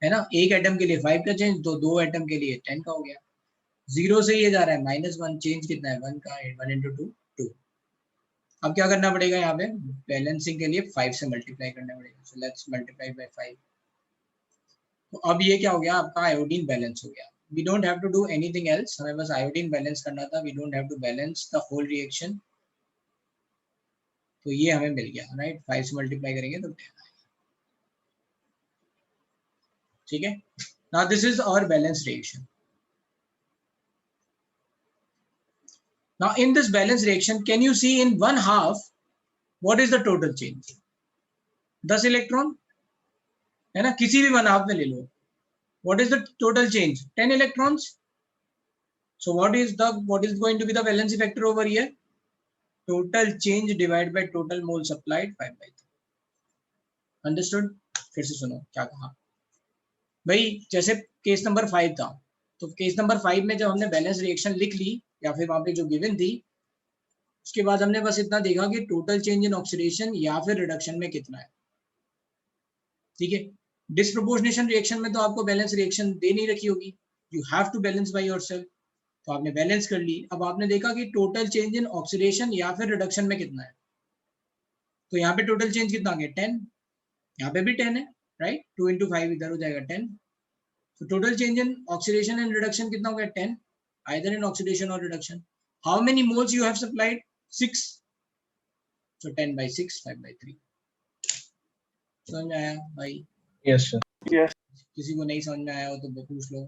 है ना? एक एटम के लिए 5 का चेंज, तो 2 एटम के लिए 10 का हो गया। 0 से ये जा रहा है -1, चेंज कितना है 1 का, 1 into 2 2। अब क्या करना पड़ेगा, यहाँ पे बैलेंसिंग के लिए 5 से मल्टीप्लाई करना पड़ेगा, सो लेट्स मल्टीप्लाई बाय 5। तो अब ये क्या हो गया, आपका आयोडीन बैलेंस हो गया। We don't have to do anything else, हमें बस आयोडीन बैलेंस करना था। We don't have to balance the whole reaction. तो ये हमें मिल गया, राइट। 5 से मल्टीप्लाई करेंगे तो 10 आएगा, ठीक है। Now this is our balance reaction. Now in this balance reaction, can you see in one half what is the total change? 10 electron है ना, किसी भी वन हाफ में ले लो। What is the total change? 10 electrons. So what is going to be the valency factor over here? Total change divided by total mole supplied 5/3. Understood? फिर से सुनो क्या कहा भाई। जैसे केस नंबर 5 था, तो केस नंबर 5 में जब हमने बैलेंस रिएक्शन लिख ली या फिर वहां पे जो गिवन थी, उसके बाद हमने बस इतना देखा कि टोटल चेंज इन ऑक्सीडेशन या फिर रिडक्शन में कितना है, ठीक है। डिस्प्रोपोर्शनेशन रिएक्शन में तो आपको बैलेंस रिएक्शन दे नहीं रखी होगी, you have to balance by yourself. तो आपने बैलेंस कर ली। अब आपने देखा कि टोटल चेंज इन ऑक्सीडेशन या फिर रिडक्शन में कितना है, तो यहाँ पे टोटल चेंज कितना आ गया 10, यहाँ पे भी 10 है, राइट। 2 × 5 इधर हो जाएगा 10। तो total change in oxidation and reduction कितना हो गया 10, आइदर इन ऑक्सीडेशन और reduction. How many moles you have supplied? 6। So 10/6, 5/3। समझ में आया भाई? Yes sir. यस। किसी को नहीं समझ में आया हो तो पूछ लो,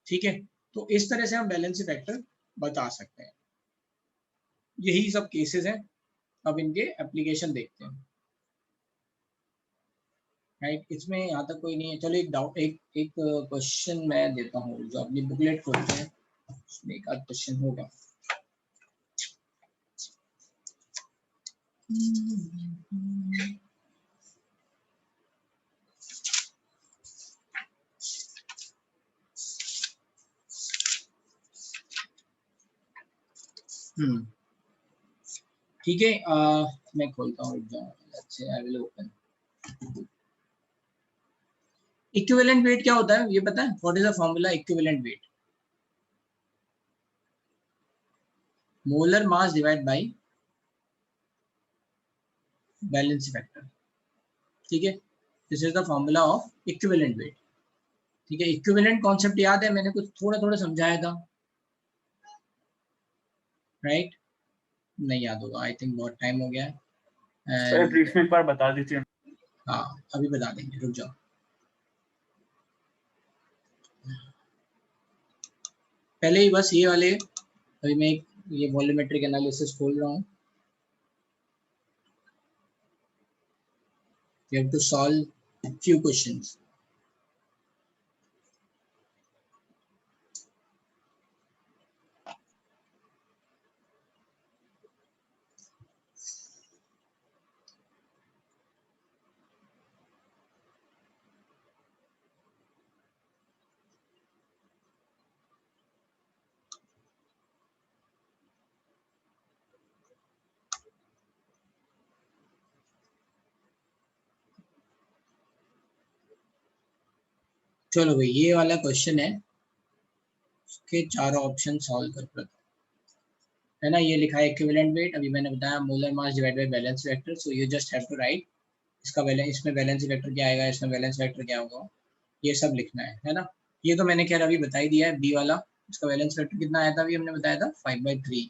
ठीक है। तो इस तरह से हम बैलेंस फैक्टर बता सकते हैं। यही सब केसेस हैं। अब इनके एप्लीकेशन देखते हैं, राइट। इसमें यहाँ तक कोई नहीं है। चलो एक क्वेश्चन मैं देता हूँ, जो अपनी बुकलेट खोलते हैं उसमें एक आध क्वेश्चन होगा। ठीक है, मैं खोलता हूँ। I will open. Equivalent weight क्या होता है ये पता है? What is the formula equivalent weight? Molar mass divide by balance factor, ठीक है। This is the formula of equivalent weight, ठीक है। इक्विवेलेंट कॉन्सेप्ट याद है? मैंने कुछ थोड़ा थोड़ा समझाया था, राइट। नहीं याद होगा, आई थिंक बहुत टाइम हो गया है। सर ब्रीफ में एक बार बता दीजिए। हाँ अभी बता देंगे, रुक जाओ। पहले ही बस ये वाले, अभी मैं ये वॉल्यूमेट्रिक एनालिसिस खोल रहा हूँ। You have to solve few questions. चलो भाई ये वाला क्वेश्चन है, उसके चारों ऑप्शन सॉल्व कर पाते है ना। ये लिखा है इक्विवेलेंट वेट, अभी मैंने बताया molar mass divide by balance factor. So you just have to write इसका बैलेंस, इसमें बैलेंस वेक्टर क्या आएगा, इसमें बैलेंस वेक्टर क्या होगा, ये सब लिखना है ना। ये तो मैंने खैर अभी बता ही दिया है। बी वाला, इसका बैलेंस वेक्टर कितना आया था अभी हमने बताया था 5/3।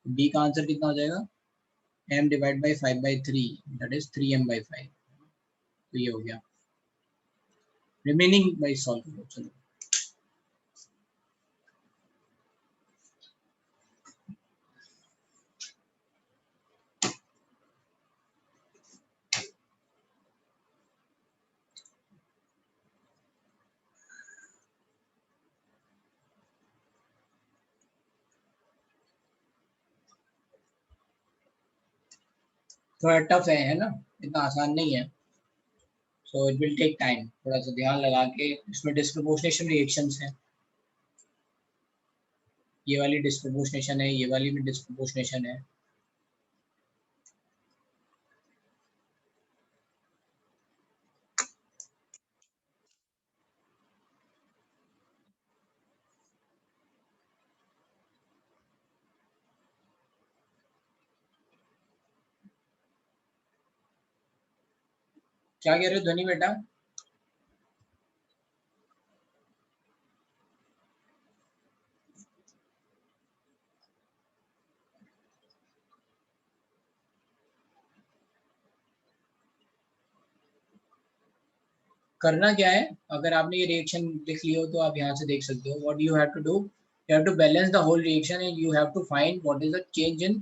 बी का आंसर कितना हो जाएगा, m divide by 5/3, that is 3m/5। तो ये हो गया। रिमेनिंग बाय सॉल्व करो। चलो थोड़ा टफ है ना, इतना आसान नहीं है। So it will take time, थोड़ा सा ध्यान लगा के। इसमें डिस्प्रोपोर्शनेशन रिएक्शंस हैं, ये वाली डिस्प्रोपोर्शनेशन है, ये वाली भी डिस्प्रोपोर्शनेशन है। क्या कह रहे हो ध्वनि बेटा? करना क्या है, अगर आपने ये रिएक्शन लिख लिया हो तो आप यहाँ से देख सकते हो. What you have to do, you have to balance the whole reaction and you have to find what is the change in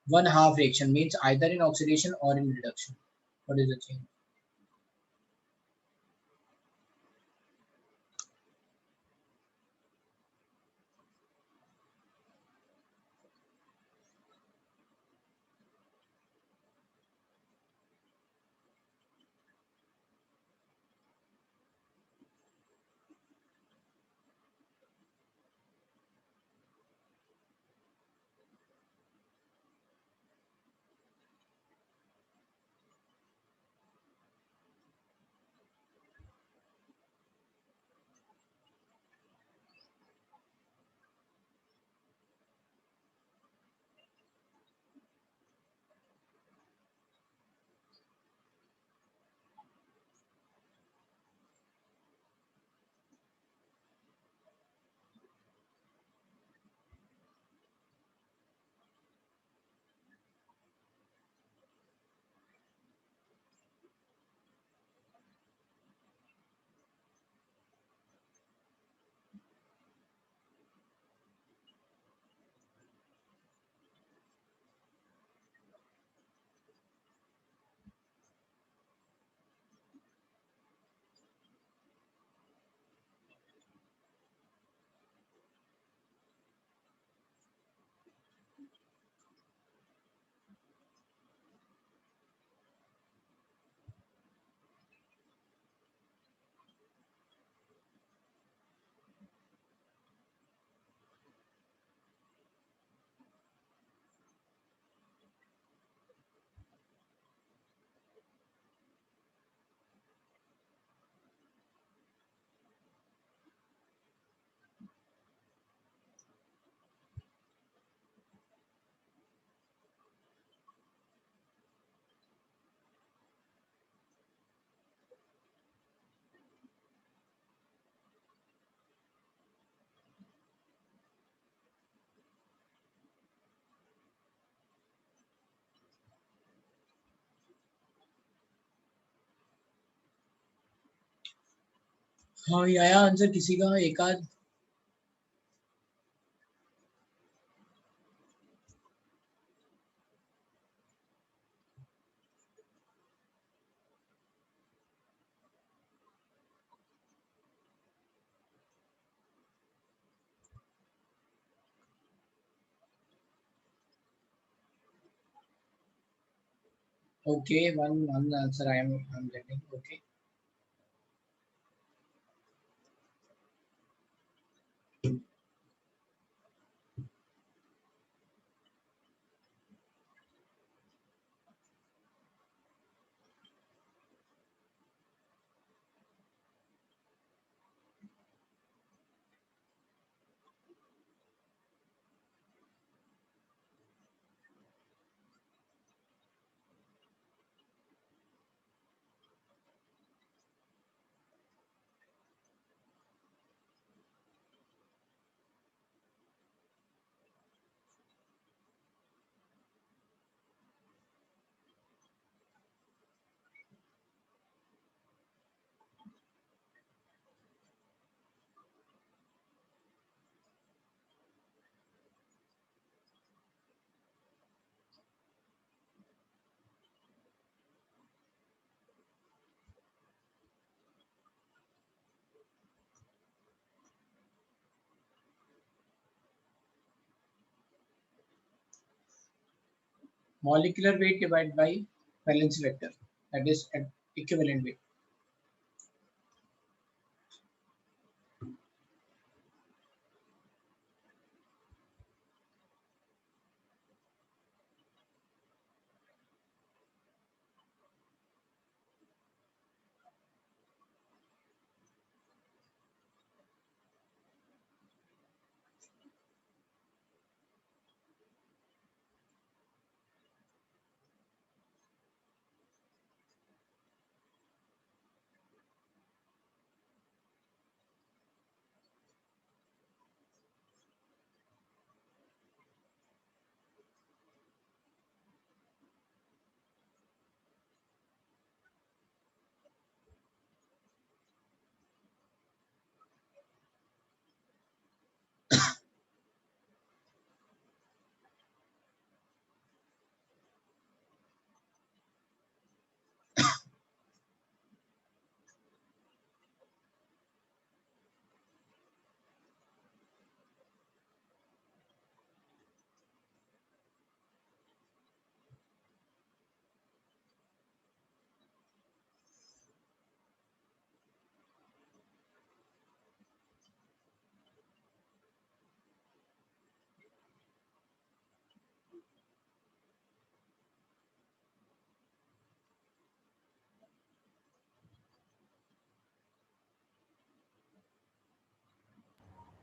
one half reaction, means either in oxidation or in reduction. What is the change? हाँ, ये आया answer किसी का एक आध? Okay, one answer I'm getting. Okay. Molecular weight divided by valency vector, that is equivalent weight.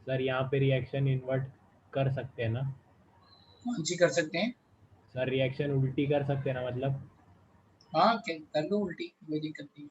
Sir यहाँ पे reaction invert कर सकते हैं ना? कौन सी कर सकते हैं? सर रिएक्शन उल्टी कर सकते हैं ना, मतलब? हाँ कर लो उल्टी, कोई दिक्कत नहीं।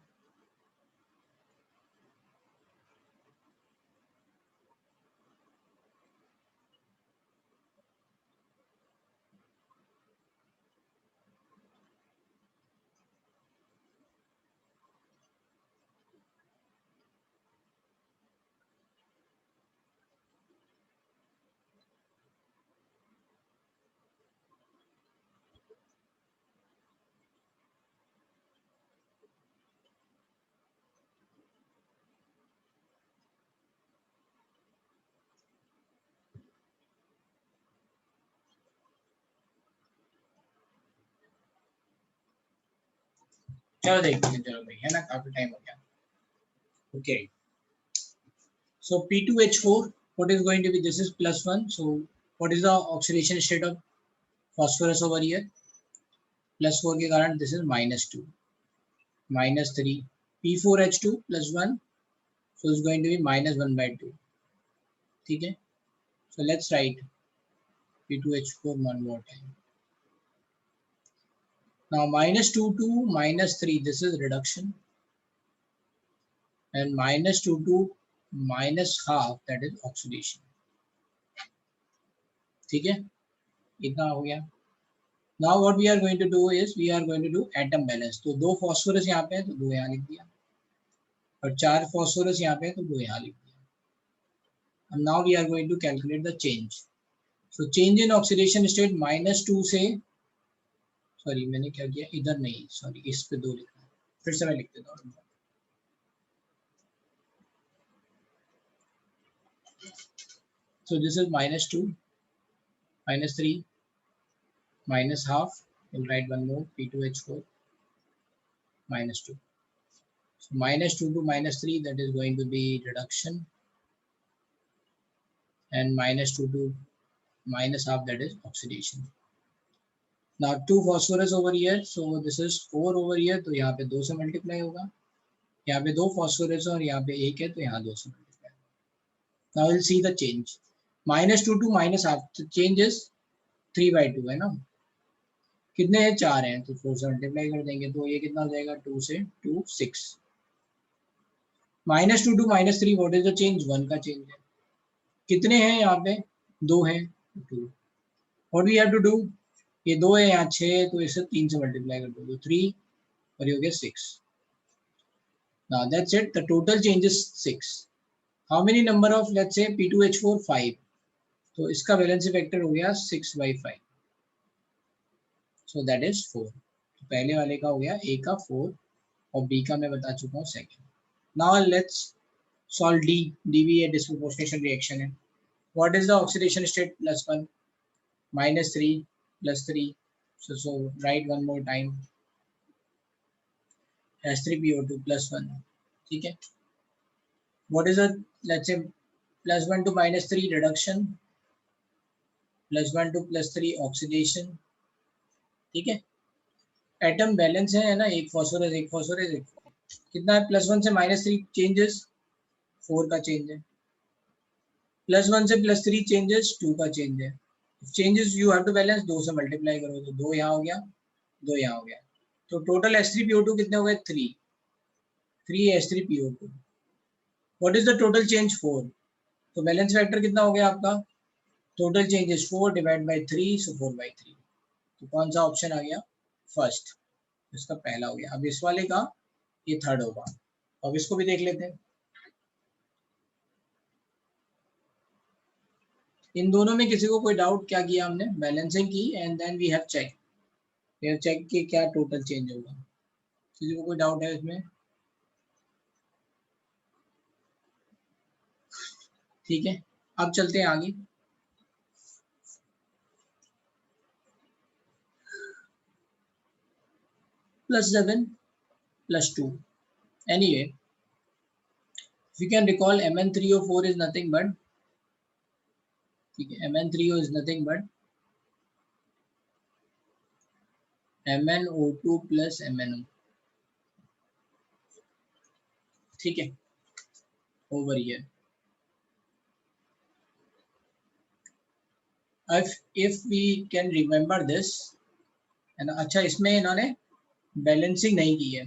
चलो देखते हैं, चलो भाई, है ना, काफी टाइम हो गया। Okay, so P2H4, what is going to be, this is +1, so what is the oxidation state of phosphorus over here? +4 के कारण this is -2, -3, P4H2 +1, so it's going to be -1/2, ठीक है? So let's write P2H4 one more time. Now -2 to -3, this is reduction, and -2 to -half, that is oxidation, ठीक है? इतना हो गया। Now what we are going to do is we are going to do atom balance. तो 2 phosphorus यहाँ पे है तो 2 यहाँ लिख दिया, और 4 phosphorus यहाँ पे है तो 2 यहाँ लिख दिया। And now we are going to calculate the change. So change in oxidation state -2 से, सॉरी मैंने क्या किया, इधर नहीं, सॉरी इस पे 2 लिखना है, फिर से मैं लिख देता हूँ। So this is -2, -3, -half, we'll write one more, P2H4, -2. So -2 to -3, that is going to be reduction, and -2 to -half, that is oxidation. Now 2 phosphorus over here, so this is 4 over here, तो यहाँ पे 2 से multiply होगा, यहाँ पे 2 phosphorus और यहाँ पे 1 है तो यहाँ 2 से multiply. Now we'll see the change. -2 to -half, तो change is 3/2 है ना, कितने हैं, 4 हैं, तो 4 से मल्टीप्लाई कर देंगे, तो ये कितना हो जाएगा, 2 से 2 6। -2 to -3, what is the change, 1 का चेंज है। कितने हैं यहाँ पे, 2 हैं, 2। What we have to do, ये 2 है, यहाँ 6 है, तो इसे 3 से मल्टीप्लाई कर दो, तो 3 और ये हो गया 6। Now that's it, the total change is 6. How many number of, let's say P2H4 5, तो इसका वैलेंसी फैक्टर हो गया 6/5, so that is 4। तो पहले वाले का हो गया A का 4 और B का मैं बता चुका हूँ second. Now let's solve D। D भी a disproportionation reaction है। What is the oxidation state, +1, -3, +3, so write one more time, H3PO2 +1, ठीक है? What is the, let's say +1 to -3 reduction, +1 to +3 oxidation, ठीक है? एटम बैलेंस है ना, एक phosphorus एक फॉस्फोरस एक, कितना है, +1 से -3 चेंजेस 4 का चेंज है, +1 से +3 चेंजेस 2 का चेंज है। Changes you have to balance, 2 से मल्टीप्लाई करो तो 2 यहाँ हो गया, 2 यहाँ हो गया, तो टोटल H3PO2 कितने हो गए, 3 H3PO2। What is the total change, 4, तो बैलेंस फैक्टर कितना हो गया आपका, total change is 4 divide by 3, सो 4/3। तो कौन सा ऑप्शन आ गया, फर्स्ट, इसका पहला हो गया। अब इस वाले का ये थर्ड होगा, अब इसको भी देख लेते हैं। इन दोनों में किसी को कोई डाउट, क्या किया हमने, बैलेंसिंग की and then we have check कि क्या टोटल चेंज होगा, किसी को कोई डाउट है इसमें, ठीक है? अब चलते हैं आगे। +7 +2, anyway if you can recall, Mn3O4 is nothing but, ठीक है, Mn3O is nothing but MnO2 plus MnO, ठीक है, over here। if we can remember this, है ना. अच्छा, इसमें इन्होंने बैलेंसिंग नहीं की है,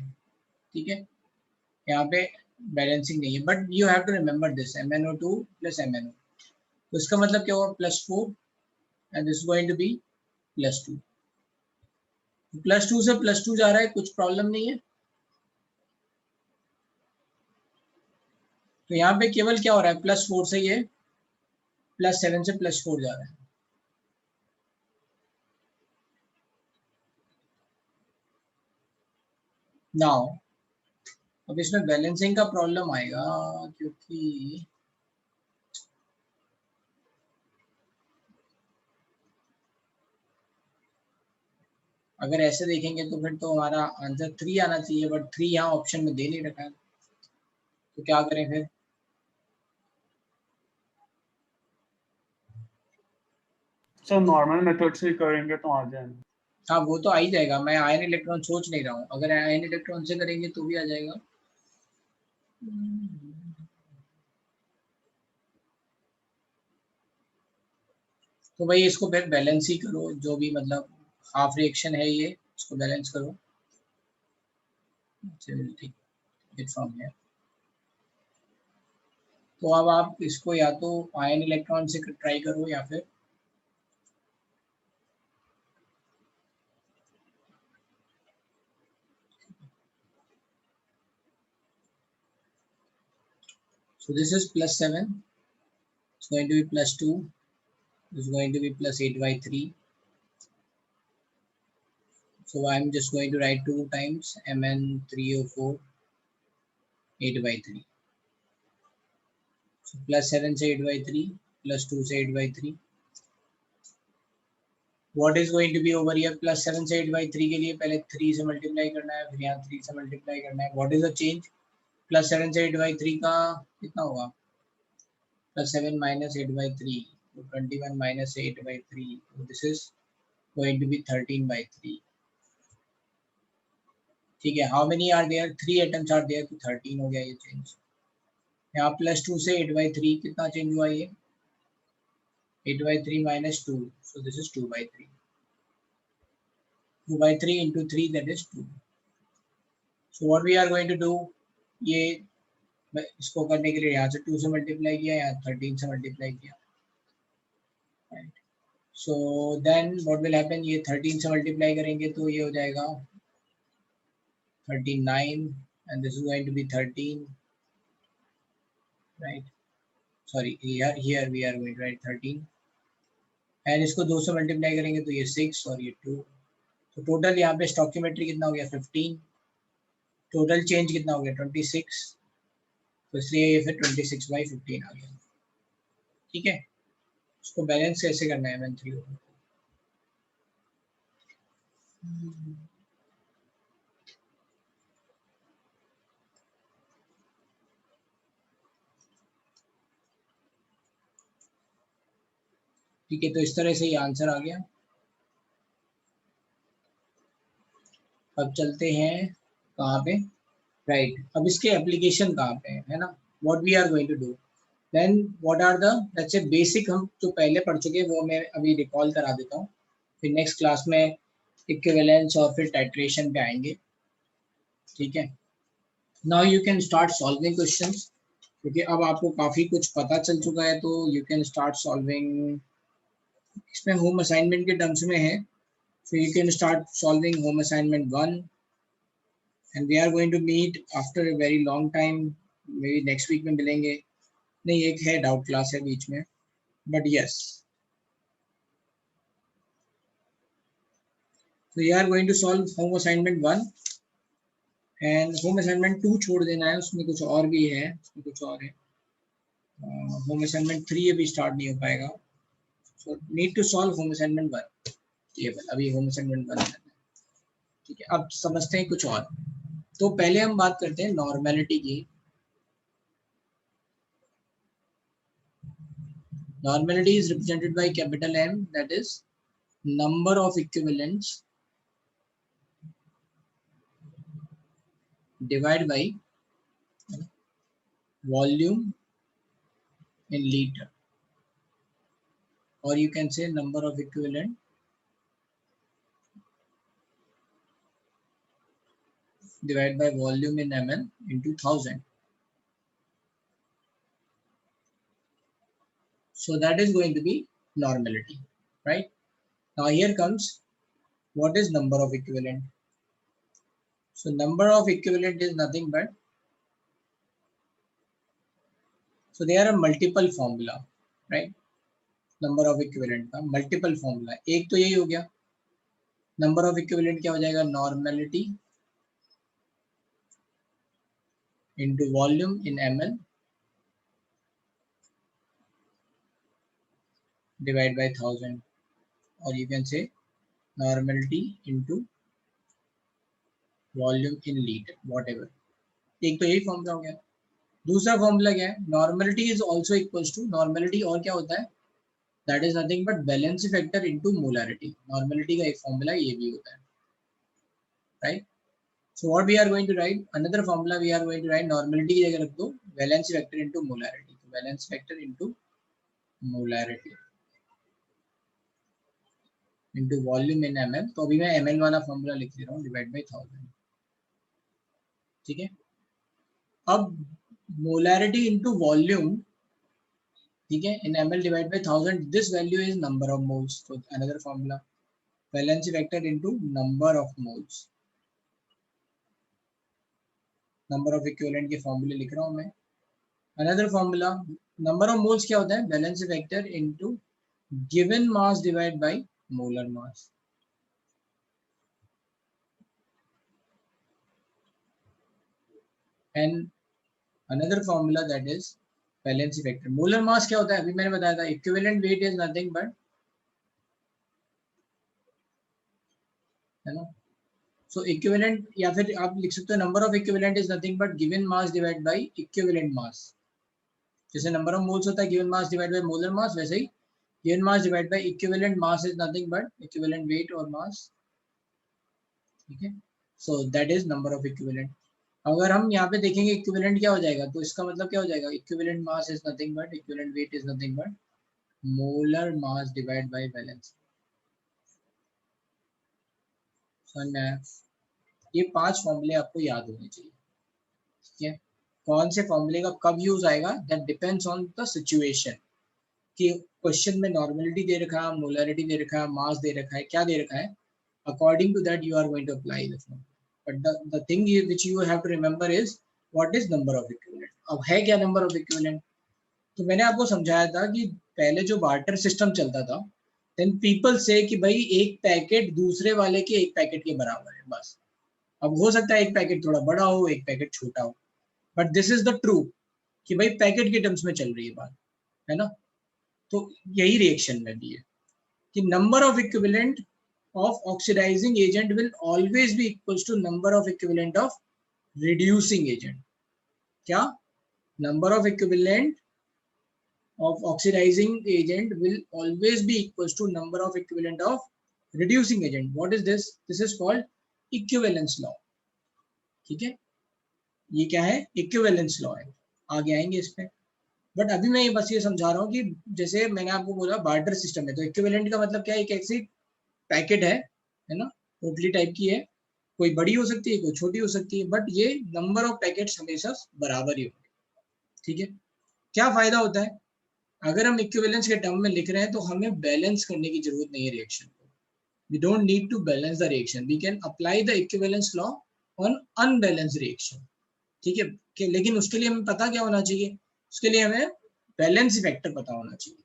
ठीक है, यहाँ पे बैलेंसिंग नहीं है, but you have to remember this MnO2 plus MnO. तो इसका मतलब क्या होगा, +4 and this is going to be +2. +2 से +2 जा रहा है, कुछ प्रॉब्लम नहीं है. तो यहाँ पे केवल क्या हो रहा है, +4 से ये +7 से +4 जा रहा है. नाउ अब इसमें बैलेंसिंग का प्रॉब्लम आएगा, क्योंकि अगर ऐसे देखेंगे तो फिर तो हमारा आंसर 3 आना चाहिए, बट 3 यहाँ ऑप्शन में दे नहीं रखा है. तो क्या करें फिर? सर नॉर्मल मेथड से करेंगे तो आ जाएगा. हाँ, वो तो आ ही जाएगा. मैं आयन इलेक्ट्रॉन सोच नहीं रहा हूँ, अगर आयन इलेक्ट्रॉन से करेंगे तो भी आ जाएगा. तो भाई इसको फिर बैलेंस ही करो, जो भी मतलब हाफ रिएक्शन है ये, इसको बैलेंस करो. तो अब आप इसको या तो आयन इलेक्ट्रॉन से ट्राई करो या फिर so this is +7, it's going to be +2, this is going to be +8/3. So I'm just going to write 2 times Mn3O4 8/3. So +7 से 8/3, +2 से 8/3. What is going to be over here? +7 से 8/3 के लिए पहले 3 से मल्टीप्लाई करना है, फिर यहाँ 3 से मल्टीप्लाई करना है. What is the change? +7 से 8/3 का कितना होगा? +7 minus 8/3, so 21 minus 8/3. So this is going to be 13/3. ठीक है. How many are there? 3 atoms are there, तो 13 हो गया ये चेंज. यहाँ +2 से 8/3 कितना चेंज हुआ ये? 8/3 minus 2, so this is 2/3. 2/3 into 3, that is 2. So what we are going to do, ये इसको करने के लिए यहाँ से 2 से मल्टीप्लाई किया, यहाँ 13 से मल्टीप्लाई किया. Right. So then what will happen, ये 13 से मल्टीप्लाई करेंगे तो ये हो जाएगा 39 and this is going to be 13, right? Sorry, here we are going to write 13 and इसको 2 से मल्टीप्लाई करेंगे तो ये 6 और ये 2. तो टोटल यहाँ पे स्टॉकियोमेट्री कितना हो गया, 15. टोटल चेंज कितना हो गया, 26. तो इसलिए ये फिर 26/15 आ गया. ठीक है. उसको बैलेंस कैसे करना है Mn3O4? ठीक है. तो इस तरह से ये आंसर आ गया. अब चलते हैं कहाँ पे, राइट. अब इसके एप्लीकेशन कहाँ पे है ना, what we are going to do, then what are the, let's say basic हम जो पहले पढ़ चुके हैं वो मैं अभी रिकॉल करा देता हूँ. फिर नेक्स्ट क्लास में इक्विवेलेंस और फिर टाइट्रेशन पे आएंगे. ठीक है. Now you can start solving questions, क्योंकि अब आपको काफ़ी कुछ पता चल चुका है, तो यू कैन स्टार्ट सॉल्विंग. इसमें होम असाइनमेंट के टर्म्स में है, so you can start solving home assignment 1 and we are going to meet after a very long time, maybe next week में मिलेंगे. नहीं, एक है डाउट क्लास है बीच में, but yes, so you are going to solve home assignment 1 and home assignment 2 छोड़ देना है, उसमें कुछ और भी है, उसमें कुछ और है. home assignment 3 अभी स्टार्ट नहीं हो पाएगा, so need to solve home assignment 1 केवल, अभी होम असाइनमेंट करना है. ठीक है. अब समझते हैं कुछ और. तो पहले हम बात करते हैं नॉर्मेलिटी की. Normality is represented by capital M, that is number of equivalents divide by volume in litre. or you can say number of equivalent divided by volume in ml into 1000. So that is going to be normality, right? Now here comes what is number of equivalent. So number of equivalent is nothing but, so there are multiple formula, right? Number of equivalent का multiple formula. एक तो यही हो गया. Number of equivalent क्या हो जाएगा? Normality into volume in ml divided by 1000, or you can say normality into volume in liter, whatever. एक तो यही फॉर्मूला हो गया. दूसरा फॉर्मूला क्या है? Normality is also equals to, normality और क्या होता है? That is nothing but balance factor into molarity. Normality का एक फॉर्मूला ये भी होता है, right? So what we are going to write, another formula we are going to write, normality की जगह रख दो बैलेंस फैक्टर इनटू मोलरिटी. तो balance factor into molarity into volume in ml. तो अभी मैं ml वाला फॉर्मूला लिख दे रहा हूँ, डिवाइड बाय 1000. ठीक है. अब मोलरिटी इनटू वॉल्यूम, ठीक है, in ml divided by 1000, this value is number of moles. So another formula, valency vector into number of moles. Number of equivalent के फॉर्मूले लिख रहा हूँ मैं. Another formula, number of moles क्या होता है? Valency vector into given mass divided by molar mass. And another formula that is valency vector. Molar mass क्या होता है? अभी मैंने बताया था, equivalent weight is nothing but, है ना? सो इक्विवेलेंट, या फिर आप लिख सकते हो number of equivalent is nothing but given mass divide by equivalent mass. जैसे नंबर ऑफ मोल्स होता है given mass divide by molar mass, वैसे ही given mass divide by equivalent mass is nothing but equivalent weight और mass. ठीक है. So that is number of equivalent. अगर हम यहाँ पे देखेंगे इक्विवेलेंट क्या हो जाएगा, तो इसका मतलब क्या हो जाएगा? Equivalent mass is nothing but equivalent wait is nothing but molar mass divide by balance. ये 5 फॉर्मूले आपको याद होने चाहिए. ठीक है. कौन से फॉर्मूले का कब यूज आएगा, that depends on the situation. कि क्वेश्चन में नॉर्मलिटी दे रखा है, मोलरिटी दे रखा है, मास दे रखा है, क्या दे रखा है, according to that you are going to apply the formula. But the thing which you have to remember is what is number of equivalent. अब है क्या number of equivalent? तो मैंने आपको समझाया था कि पहले जो बार्टर सिस्टम चलता था, then people say कि भाई एक पैकेट दूसरे वाले के एक पैकेट के बराबर है, बस. अब हो सकता है एक पैकेट थोड़ा बड़ा हो, एक पैकेट छोटा हो, but this is the true कि भाई पैकेट के टर्म्स में चल रही है बात, है ना? तो यही रिएक्शन में भी है कि number of equivalent of oxidizing agent will always be equals to number of equivalent of reducing agent. क्या? Number of equivalent of oxidizing agent will always be equals to number of equivalent of reducing agent. What is this? This is called equivalence law. ठीक है. ये क्या है? equivalence law है. आगे आएंगे इस पे. बट अभी मैं बस ये समझा रहा हूँ कि जैसे मैंने आपको बोला बार्टर सिस्टम है, तो इक्विवेलेंट का मतलब क्या है? एक ऐसी पैकेट है ना, पोटली टाइप की है, कोई बड़ी हो सकती है, कोई छोटी हो सकती है, बट ये नंबर ऑफ पैकेट्स हमेशा बराबर ही होंगे. ठीक है. क्या फायदा होता है? अगर हम इक्विवेलेंस के टर्म में लिख रहे हैं तो हमें बैलेंस करने की जरूरत नहीं है रिएक्शन को. We don't need to balance the reaction. We can apply the equivalence law on unbalance reaction. ठीक है. लेकिन उसके लिए हमें पता क्या होना चाहिए? उसके लिए हमें बैलेंस फैक्टर पता होना चाहिए.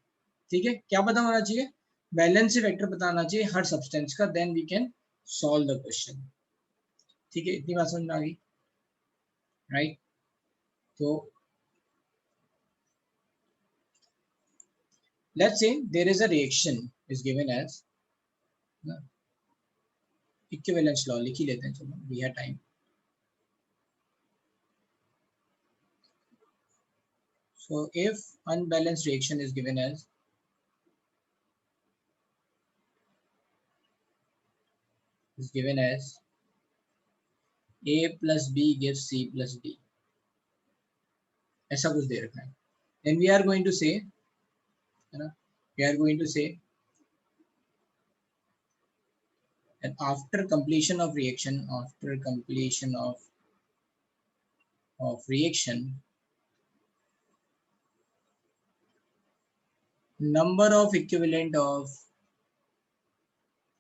ठीक है. क्या पता होना चाहिए? बैलेंस फैक्टर पता होना चाहिए हर सब्सटेंस का. Then we can solve the question. ठीक है. इतनी बात समझ में आ गई, राइट? तो let's say there is a reaction is given as equivalence law. लिख ही लेते हैं, चलो, we have time. So if unbalanced reaction is given as A plus B gives C plus D, ऐसा कुछ दे रखा है, then we are going to say, है ना, we are going to say that after completion of reaction, number of equivalent of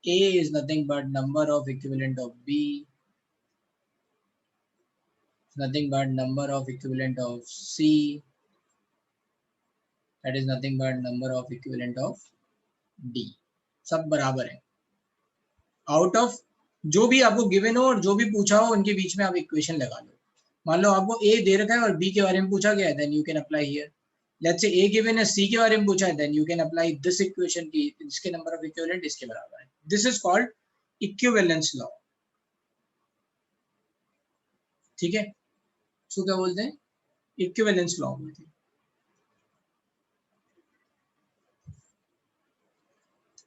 A is nothing but number of equivalent of B, nothing but number of equivalent of C, that is nothing but number of equivalent of D. सब बराबर है. Out of जो भी आपको given हो और जो भी पूछा हो उनके बीच में आप इक्वेशन लगा लो. मान लो आपको A दे रखा है और B के बारे में पूछा गया है, then you can apply here. Let's say A given है, C के बारे में पूछा है, then you can apply this equation की इसके नंबर ऑफ इक्विवेलेंट इसके बराबर है. This is called equivalence law. ठीक है, सो क्या बोलते हैं, इक्विवेलेंस लॉ बोलते हैं.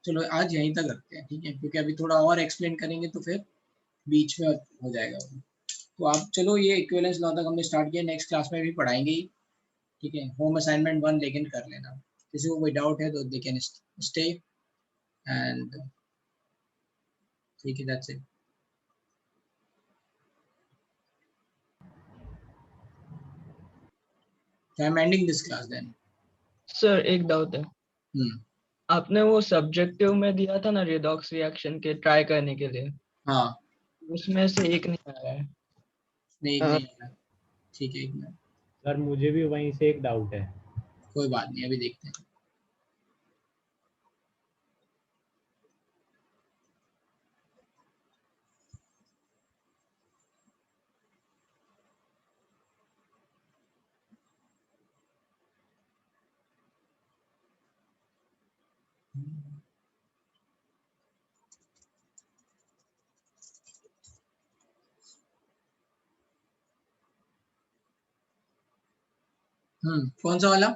चलो आज यहीं तक रखते हैं, ठीक है, क्योंकि अभी थोड़ा और एक्सप्लेन करेंगे तो फिर बीच में हो जाएगा. तो आप चलो ये इक्विवेलेंस लॉ तक हमने स्टार्ट किया, नेक्स्ट क्लास में भी पढ़ाएंगे ही. ठीक है, होम असाइनमेंट 1 लेकिन कर लेना. किसी को कोई डाउट है तो दे कैन स्टे एंड ठीक है, that's it. I am ending this class then. Sir एक डाउट है, आपने वो सब्जेक्टिव में दिया था ना रिडॉक्स रिएक्शन के ट्राई करने के लिए. हाँ, उसमें से एक नहीं आ रहा है. नहीं नहीं आ रहा. ठीक है, एक मिनट सर मुझे भी वहीं से एक डाउट है. कोई बात नहीं, अभी देखते हैं. कौन सा वाला?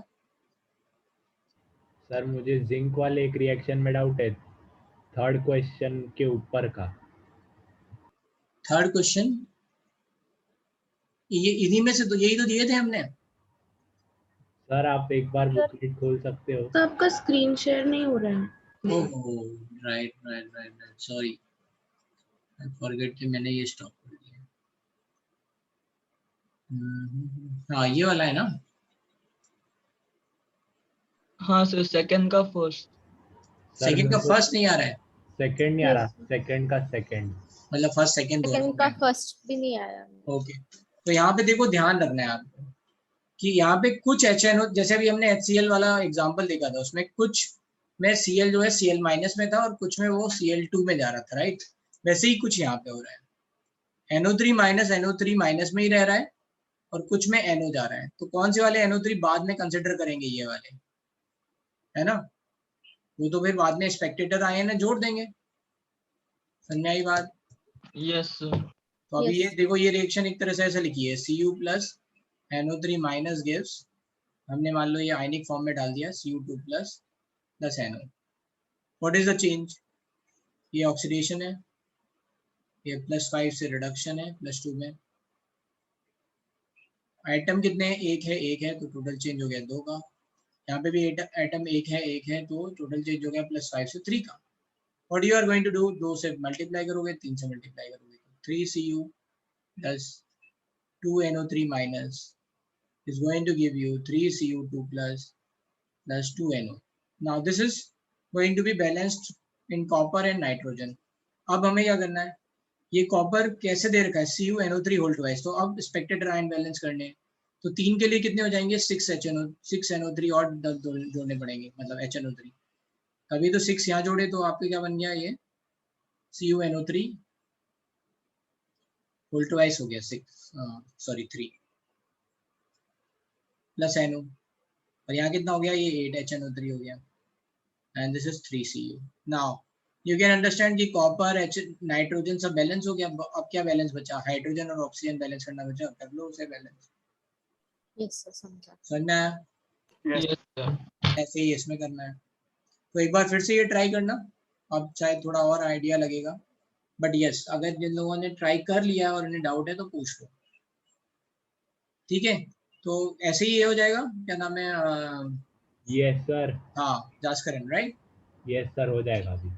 सर मुझे जिंक वाले एक रिएक्शन में डाउट है, थर्ड क्वेश्चन के ऊपर का. थर्ड क्वेश्चन ये इन्हीं में से तो यही तो दिए थे हमने. सर आप एक बार बुकलेट खोल सकते हो? तो आपका स्क्रीन शेयर नहीं हो रहा है. Oh right, sorry, I forget कि मैंने ये स्टॉप कर दिया. हाँ ये वाला है ना. हाँ सर, सेकंड का फर्स्ट. सेकंड का फर्स्ट नहीं आ रहा है. सेकंड नहीं आ रहा, सेकंड का सेकंड, मतलब फर्स्ट सेकंड का फर्स्ट भी नहीं आया. ओके, तो यहाँ पे देखो ध्यान रखना है आपको कि यहाँ पे कुछ HNO, जैसे अभी हमने HCl वाला एग्जांपल देखा था, उसमें कुछ में Cl जो है Cl माइनस में था और कुछ में वो Cl2 में जा रहा था, राइट. वैसे ही कुछ यहाँ पे हो रहा है, NO3 माइनस में ही रह रहा है और कुछ में NO जा रहा है. तो कौन से वाले NO3 बाद में कंसिडर करेंगे, ये वाले है ना. वो तो फिर बाद में स्पेक्टेटर आए ना, जोड़ देंगे. समझ आई बात? Yes sir. तो अभी ये देखो, ये रिएक्शन एक तरह से ऐसे लिखी है, Cu plus NO3 minus gives, हमने मान लो ये आयनिक फॉर्म में डाल दिया, Cu2 plus NO. What is the change? ये ऑक्सीडेशन है, ये +5 से रिडक्शन है +2 में. आइटम कितने हैं? एक है तो टोटल चेंज हो गया 2 का. यहाँ पे भी एटम एक है तो टोटल चेंज हो गया +5 से 3 का. What you are going to do, 2 से मल्टीप्लाई करोगे, 3 से मल्टीप्लाई करोगे, 3Cu plus 2NO3 minus is going to give you 3Cu2 plus 2NO. Now this is going to be balanced in copper and nitrogen. अब हमें क्या करना है, ये कॉपर कैसे दे रखा है, CuNO3 होल ट्वाइस. तो अब स्पेक्टेटर आयन बैलेंस करने, तो 3 के लिए कितने हो जाएंगे, 6NO3 और जोड़ने पड़ेंगे, मतलब HNO3. अभी तो 6 यहाँ जोड़े तो आपके क्या बन गया, ये CuNO3 होल ट्वाइस हो गया 3 प्लस NO, और यहाँ कितना हो गया, ये 8HNO3 हो गया, and this is 3Cu. Now you can understand कि कॉपर नाइट्रोजन सब बैलेंस हो गया. अब क्या बैलेंस बचा, हाइड्रोजन और ऑक्सीजन बैलेंस करना बचा, कर लो उसे बैलेंस. यस सर, समझा. समझना है? Yes sir. ऐसे ही इसमें करना है. तो एक बार फिर से ये ट्राई करना, अब शायद थोड़ा और आइडिया लगेगा. बट यस, अगर जिन लोगों ने ट्राई कर लिया और उन्हें डाउट है तो पूछ लो. ठीक है, तो ऐसे ही ये हो जाएगा, क्या नाम है, यस सर। हाँ जास्करन राइट। यस सर, हो जाएगा अभी।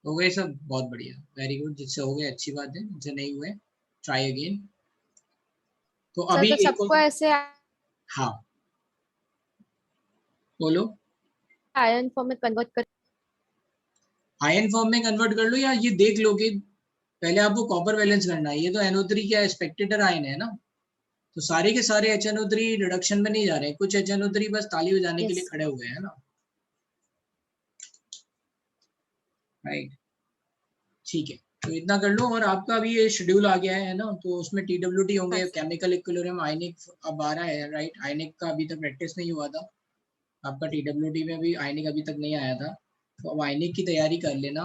हो गए सब, बहुत बढ़िया, वेरी गुड। जिससे हो गए अच्छी बात है, जिससे नहीं हुए ट्राई अगेन। तो सर अभी तो एक सबको और, ऐसे हाँ बोलो। आयन फॉर्म में कन्वर्ट कर, आयन फॉर्म में कन्वर्ट कर लो, या ये देख लो कि पहले आपको कॉपर बैलेंस करना है। ये तो NO3 क्या स्पेक्टेटर आयन है ना, तो सारे के सारे HNO3 रिडक्शन में नहीं जा रहे हैं, कुछ HNO3 बस ताली बजाने के लिए खड़े हुए हैं ना, राइट। ठीक है, तो इतना कर लो। और आपका अभी ये शेड्यूल आ गया है ना, तो उसमें TWT होंगे, केमिकल इक्विलिब्रियम, आयनिक अब आ रहा है, राइट। आयनिक का अभी तक प्रैक्टिस नहीं हुआ था आपका, TWT में भी आयनिक अभी तक नहीं आया था, तो अब आयनिक की तैयारी कर लेना,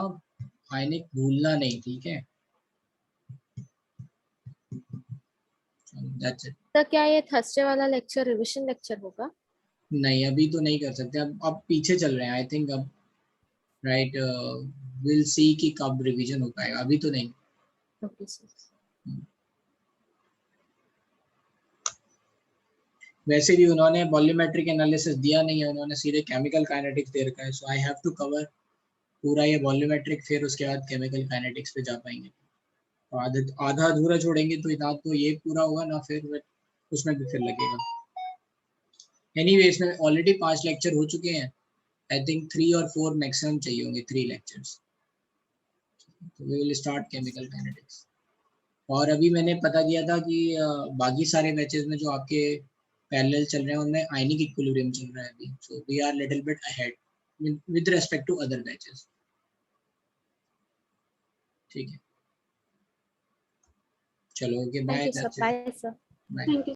आयनिक भूलना नहीं, ठीक है। That's it. तो क्या ये थर्सडे वाला लेक्चर रिवीजन लेक्चर होगा? नहीं अभी तो नहीं कर सकते, अब पीछे चल रहे हैं आई थिंक, अब राइट विल सी कि कब रिवीजन हो पाएगा, अभी तो नहीं। Okay sir. वैसे भी उन्होंने वॉल्यूमेट्रिक एनालिसिस दिया नहीं है, उन्होंने सीधे केमिकल काइनेटिक्स दे रखा है, सो आई हैव टू कवर पूरा ये वॉल्यूमेट्रिक, फिर उसके बाद केमिकल काइनेटिक्स पे जा पाएंगे। तो आधा अधूरा छोड़ेंगे तो ना तो ये पूरा होगा ना फिर उसमें भी फिर लगेगा। एनीवे इसमें ऑलरेडी 5 लेक्चर हो चुके हैं, आई थिंक 3 और 4 मैक्सिमम चाहिए होंगे, 3 लेक्चर्स। तो we will start chemical kinetics. और अभी मैंने पता किया था कि बाकी सारे बैचेस में जो आपके पैरेलल चल रहे हैं उनमें आयनिक इक्विलिब्रियम चल रहा है अभी, so we are little bit ahead with respect to other batches. ठीक है, चलो okay bye. Thank you sir, bye sir. Bye.